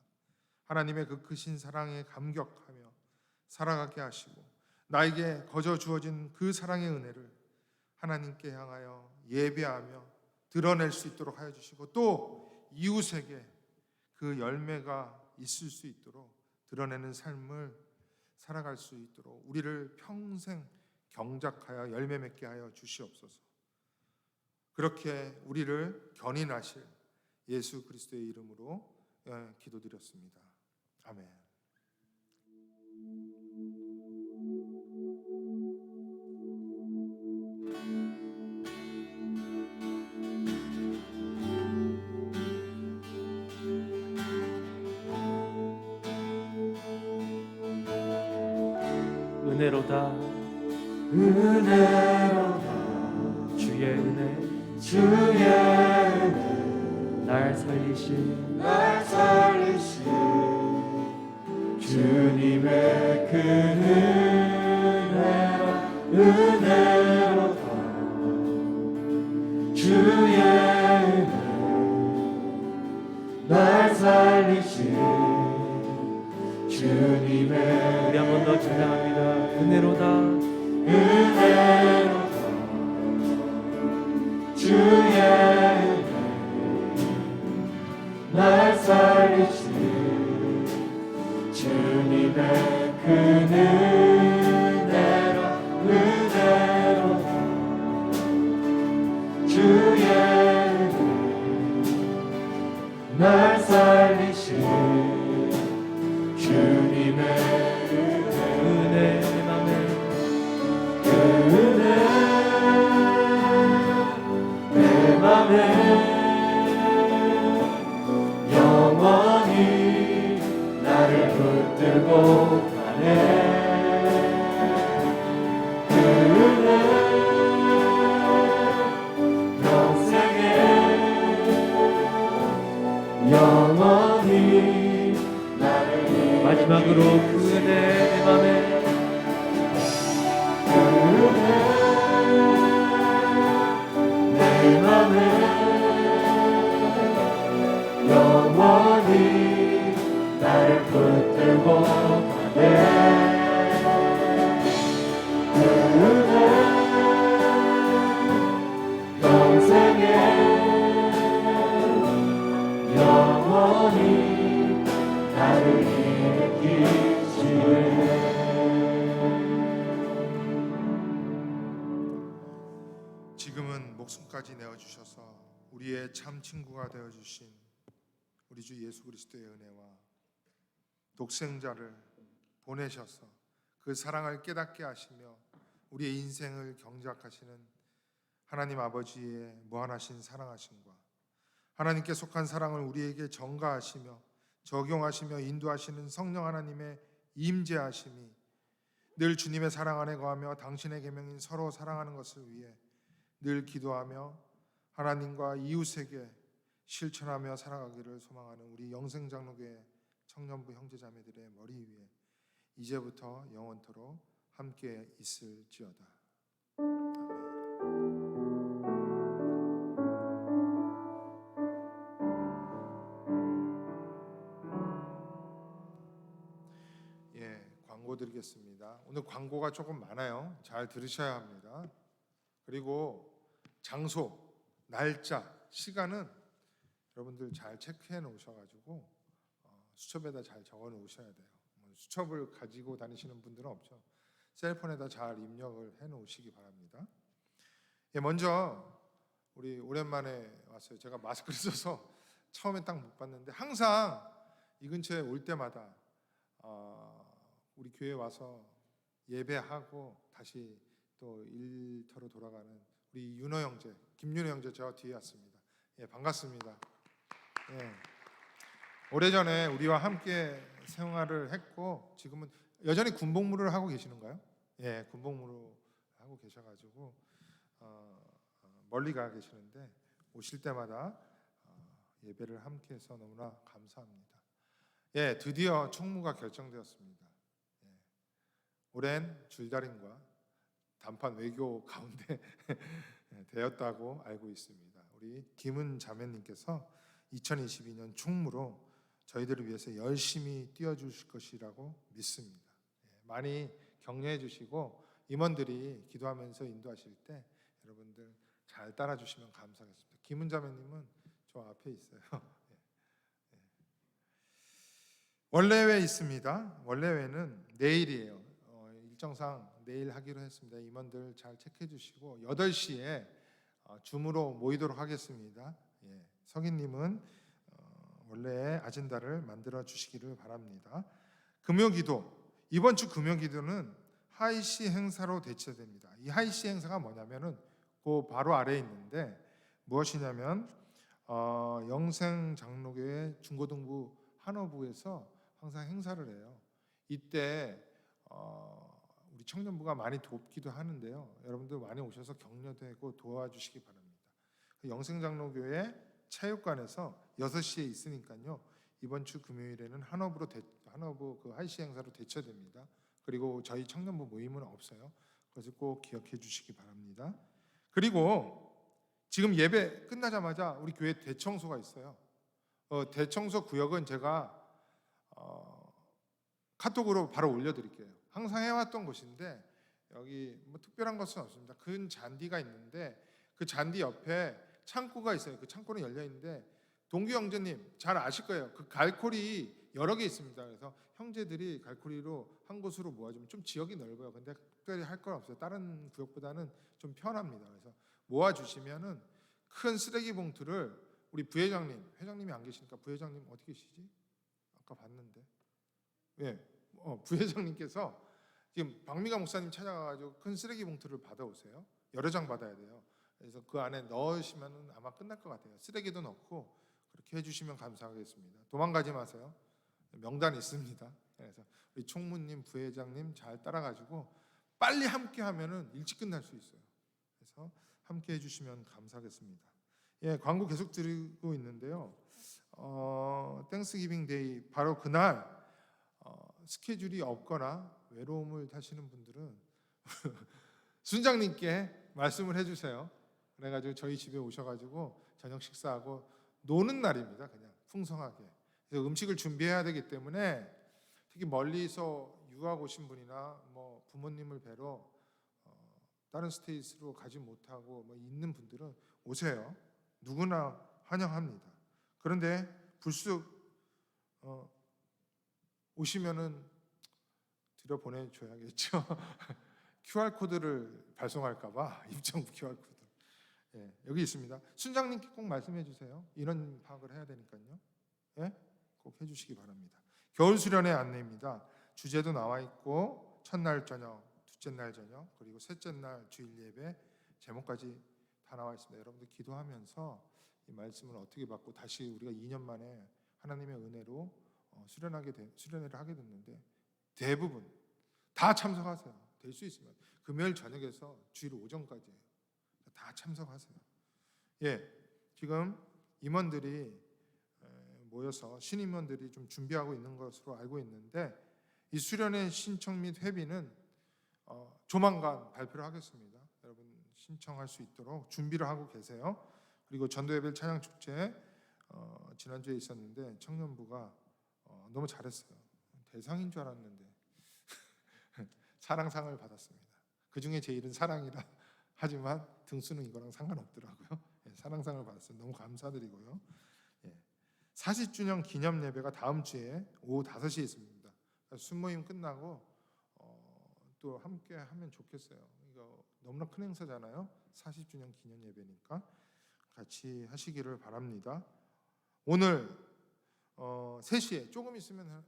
하나님의 그 크신 사랑에 감격하며 살아가게 하시고 나에게 거저 주어진 그 사랑의 은혜를 하나님께 향하여 예배하며 드러낼 수 있도록 하여 주시고 또 이웃에게 그 열매가 있을 수 있도록 드러내는 삶을 살아갈 수 있도록 우리를 평생 경작하여 열매 맺게 하여 주시옵소서. 그렇게 우리를 견인하실 예수 그리스도의 이름으로 기도드렸습니다. 아멘. 은혜로다 은혜로다 주의 은혜 주의 은혜 날 살리신 날 살리신 주님의 그 은혜로다 주의 은혜 날 살리신 주님의 우리 한 번 더 찬양합니다. 은혜로다 은혜로다 주의 은혜 날 살리신 주님의 그 은혜로다 주의 은혜 날 살리신 주님의 은혜 아멘 은혜로다 지금은 목숨까지 내어주셔서 우리의 참 친구가 되어주신 우리 주 예수 그리스도의 은혜와 독생자를 보내셔서 그 사랑을 깨닫게 하시며 우리의 인생을 경작하시는 하나님 아버지의 무한하신 사랑하심과 하나님께 속한 사랑을 우리에게 전가하시며 적용하시며 인도하시는 성령 하나님의 임재하심이 늘 주님의 사랑 안에 거하며 당신의 계명인 서로 사랑하는 것을 위해 늘 기도하며 하나님과 이웃에게 실천하며 살아가기를 소망하는 우리 영생장로교회 청년부 형제자매들의 머리 위에 이제부터 영원토록 함께 있을지어다. 광고 드리겠습니다. 오늘 광고가 조금 많아요. 잘 들으셔야 합니다. 그리고 장소, 날짜, 시간은 여러분들 잘 체크해 놓으셔가지고 수첩에다 잘 적어 놓으셔야 돼요. 수첩을 가지고 다니시는 분들은 없죠. 셀폰에다 잘 입력을 해 놓으시기 바랍니다. 먼저 우리 오랜만에 왔어요. 제가 마스크를 써서 처음에 딱 못 봤는데 항상 이 근처에 올 때마다 우리 교회 와서 예배하고 다시 또 일터로 돌아가는 우리 윤호 형제, 김윤호 형제 저 뒤에 왔습니다. 반갑습니다. 오래전에 우리와 함께 생활을 했고 지금은 여전히 군복무를 하고 계시는가요? 군복무를 하고 계셔가지고 멀리 가 계시는데 오실 때마다 예배를 함께해서 너무나 감사합니다. 드디어 총무가 결정되었습니다. 오랜 줄다림과 단판 외교 가운데 되었다고 알고 있습니다. 우리 김은 자매님께서 2022년 총무로 저희들을 위해서 열심히 뛰어주실 것이라고 믿습니다. 많이 격려해 주시고 임원들이 기도하면서 인도하실 때 여러분들 잘 따라주시면 감사하겠습니다. 김은 자매님은 저 앞에 있어요. 원래회 있습니다. 원래회는 내일이에요. 일정상 내일 하기로 했습니다. 임원들 잘 체크해 주시고 8시에 줌으로 모이도록 하겠습니다. 성인님은 원래 아젠다를 만들어 주시기를 바랍니다. 금요기도, 이번 주 금요기도는 하이시 행사로 대체됩니다. 이 하이시 행사가 뭐냐면은 그 바로 아래에 있는데 무엇이냐면 영생장로교회 중고등부 한어부에서 항상 행사를 해요. 이때 우리 청년부가 많이 돕기도 하는데요. 여러분들 많이 오셔서 격려되고 도와주시기 바랍니다. 영생장로교회 체육관에서 6시에 있으니까요. 이번 주 금요일에는 한어부 그 하이시 행사로 대처됩니다. 그리고 저희 청년부 모임은 없어요. 그것을 꼭 기억해 주시기 바랍니다. 그리고 지금 예배 끝나자마자 우리 교회 대청소가 있어요. 대청소 구역은 제가 카톡으로 바로 올려드릴게요. 항상 해왔던 곳인데 여기 뭐 특별한 것은 없습니다. 큰 잔디가 있는데 그 잔디 옆에 창고가 있어요. 그 창고는 열려 있는데 동규 형제님 잘 아실 거예요. 그 갈고리 여러 개 있습니다. 그래서 형제들이 갈고리로 한 곳으로 모아주면 좀 지역이 넓어요. 근데 특별히 할 건 없어요. 다른 구역보다는 좀 편합니다. 그래서 모아주시면은 큰 쓰레기 봉투를 우리 부회장님, 회장님이 안 계시니까 부회장님 어디 계시지? 아까 봤는데. 부회장님께서 지금 박미가 목사님 찾아가가지고 큰 쓰레기 봉투를 받아오세요. 여러 장 받아야 돼요. 그래서 그 안에 넣으시면 아마 끝날 것 같아요. 쓰레기도 넣고 그렇게 해주시면 감사하겠습니다. 도망가지 마세요. 명단 있습니다. 그래서 우리 총무님, 부회장님 잘 따라가지고 빨리 함께 하면은 일찍 끝날 수 있어요. 그래서 함께 해주시면 감사하겠습니다. 광고 계속 드리고 있는데요. 땡스기빙 데이 바로 그날 스케줄이 없거나 외로움을 타시는 분들은 순장님께 말씀을 해주세요. 그래가지고 저희 집에 오셔가지고 저녁 식사하고 노는 날입니다. 그냥 풍성하게. 그래서 음식을 준비해야 되기 때문에 특히 멀리서 유학 오신 분이나 뭐 부모님을 뵈러 다른 스테이트로 가지 못하고 뭐 있는 분들은 오세요. 누구나 환영합니다. 그런데 불쑥 오시면은 들여 보내줘야겠죠. QR 코드를 발송할까봐 입장 QR 코드. 예, 여기 있습니다. 순장님께 꼭 말씀해 주세요. 인원 파악을 해야 되니까요. 예, 꼭 해주시기 바랍니다. 겨울 수련회 안내입니다. 주제도 나와 있고 첫날 저녁, 둘째 날 저녁, 그리고 셋째 날 주일 예배 제목까지 다 나와 있습니다. 여러분들 기도하면서 이 말씀을 어떻게 받고 다시 우리가 2년 만에 하나님의 은혜로 수련회를 하게 됐는데 대부분 다 참석하세요. 될 수 있으면 금요일 저녁에서 주일 오전까지예요. 다 참석하세요. 예, 지금 임원들이 모여서 신임원들이 좀 준비하고 있는 것으로 알고 있는데 이 수련회 신청 및 회비는 조만간 발표를 하겠습니다. 여러분 신청할 수 있도록 준비를 하고 계세요. 그리고 전도예배 찬양 축제 지난주에 있었는데 청년부가 너무 잘했어요. 대상인 줄 알았는데 사랑상을 받았습니다. 그 중에 제 일은 사랑이라 하지만 등수는 이거랑 상관없더라고요. 예, 사랑상을 받았어요. 너무 감사드리고요. 예, 40주년 기념 예배가 다음 주에 오후 5시에 있습니다. 순모임 끝나고 또 함께 하면 좋겠어요. 이거 너무나 큰 행사잖아요. 40주년 기념 예배니까 같이 하시기를 바랍니다. 오늘 3시에 조금 있으면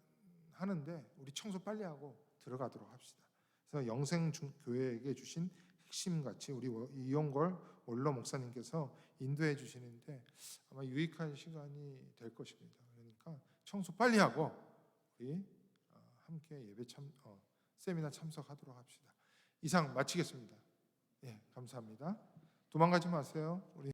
하는데 우리 청소 빨리 하고 들어가도록 합시다. 그래서 영생교회에게 주신 핵심같이 우리 이용걸 원로 목사님께서 인도해 주시는데 아마 유익한 시간이 될 것입니다. 그러니까 청소 빨리 하고 우리 함께 예배 세미나 참석하도록 합시다. 이상 마치겠습니다. 예, 감사합니다. 도망가지 마세요. 우리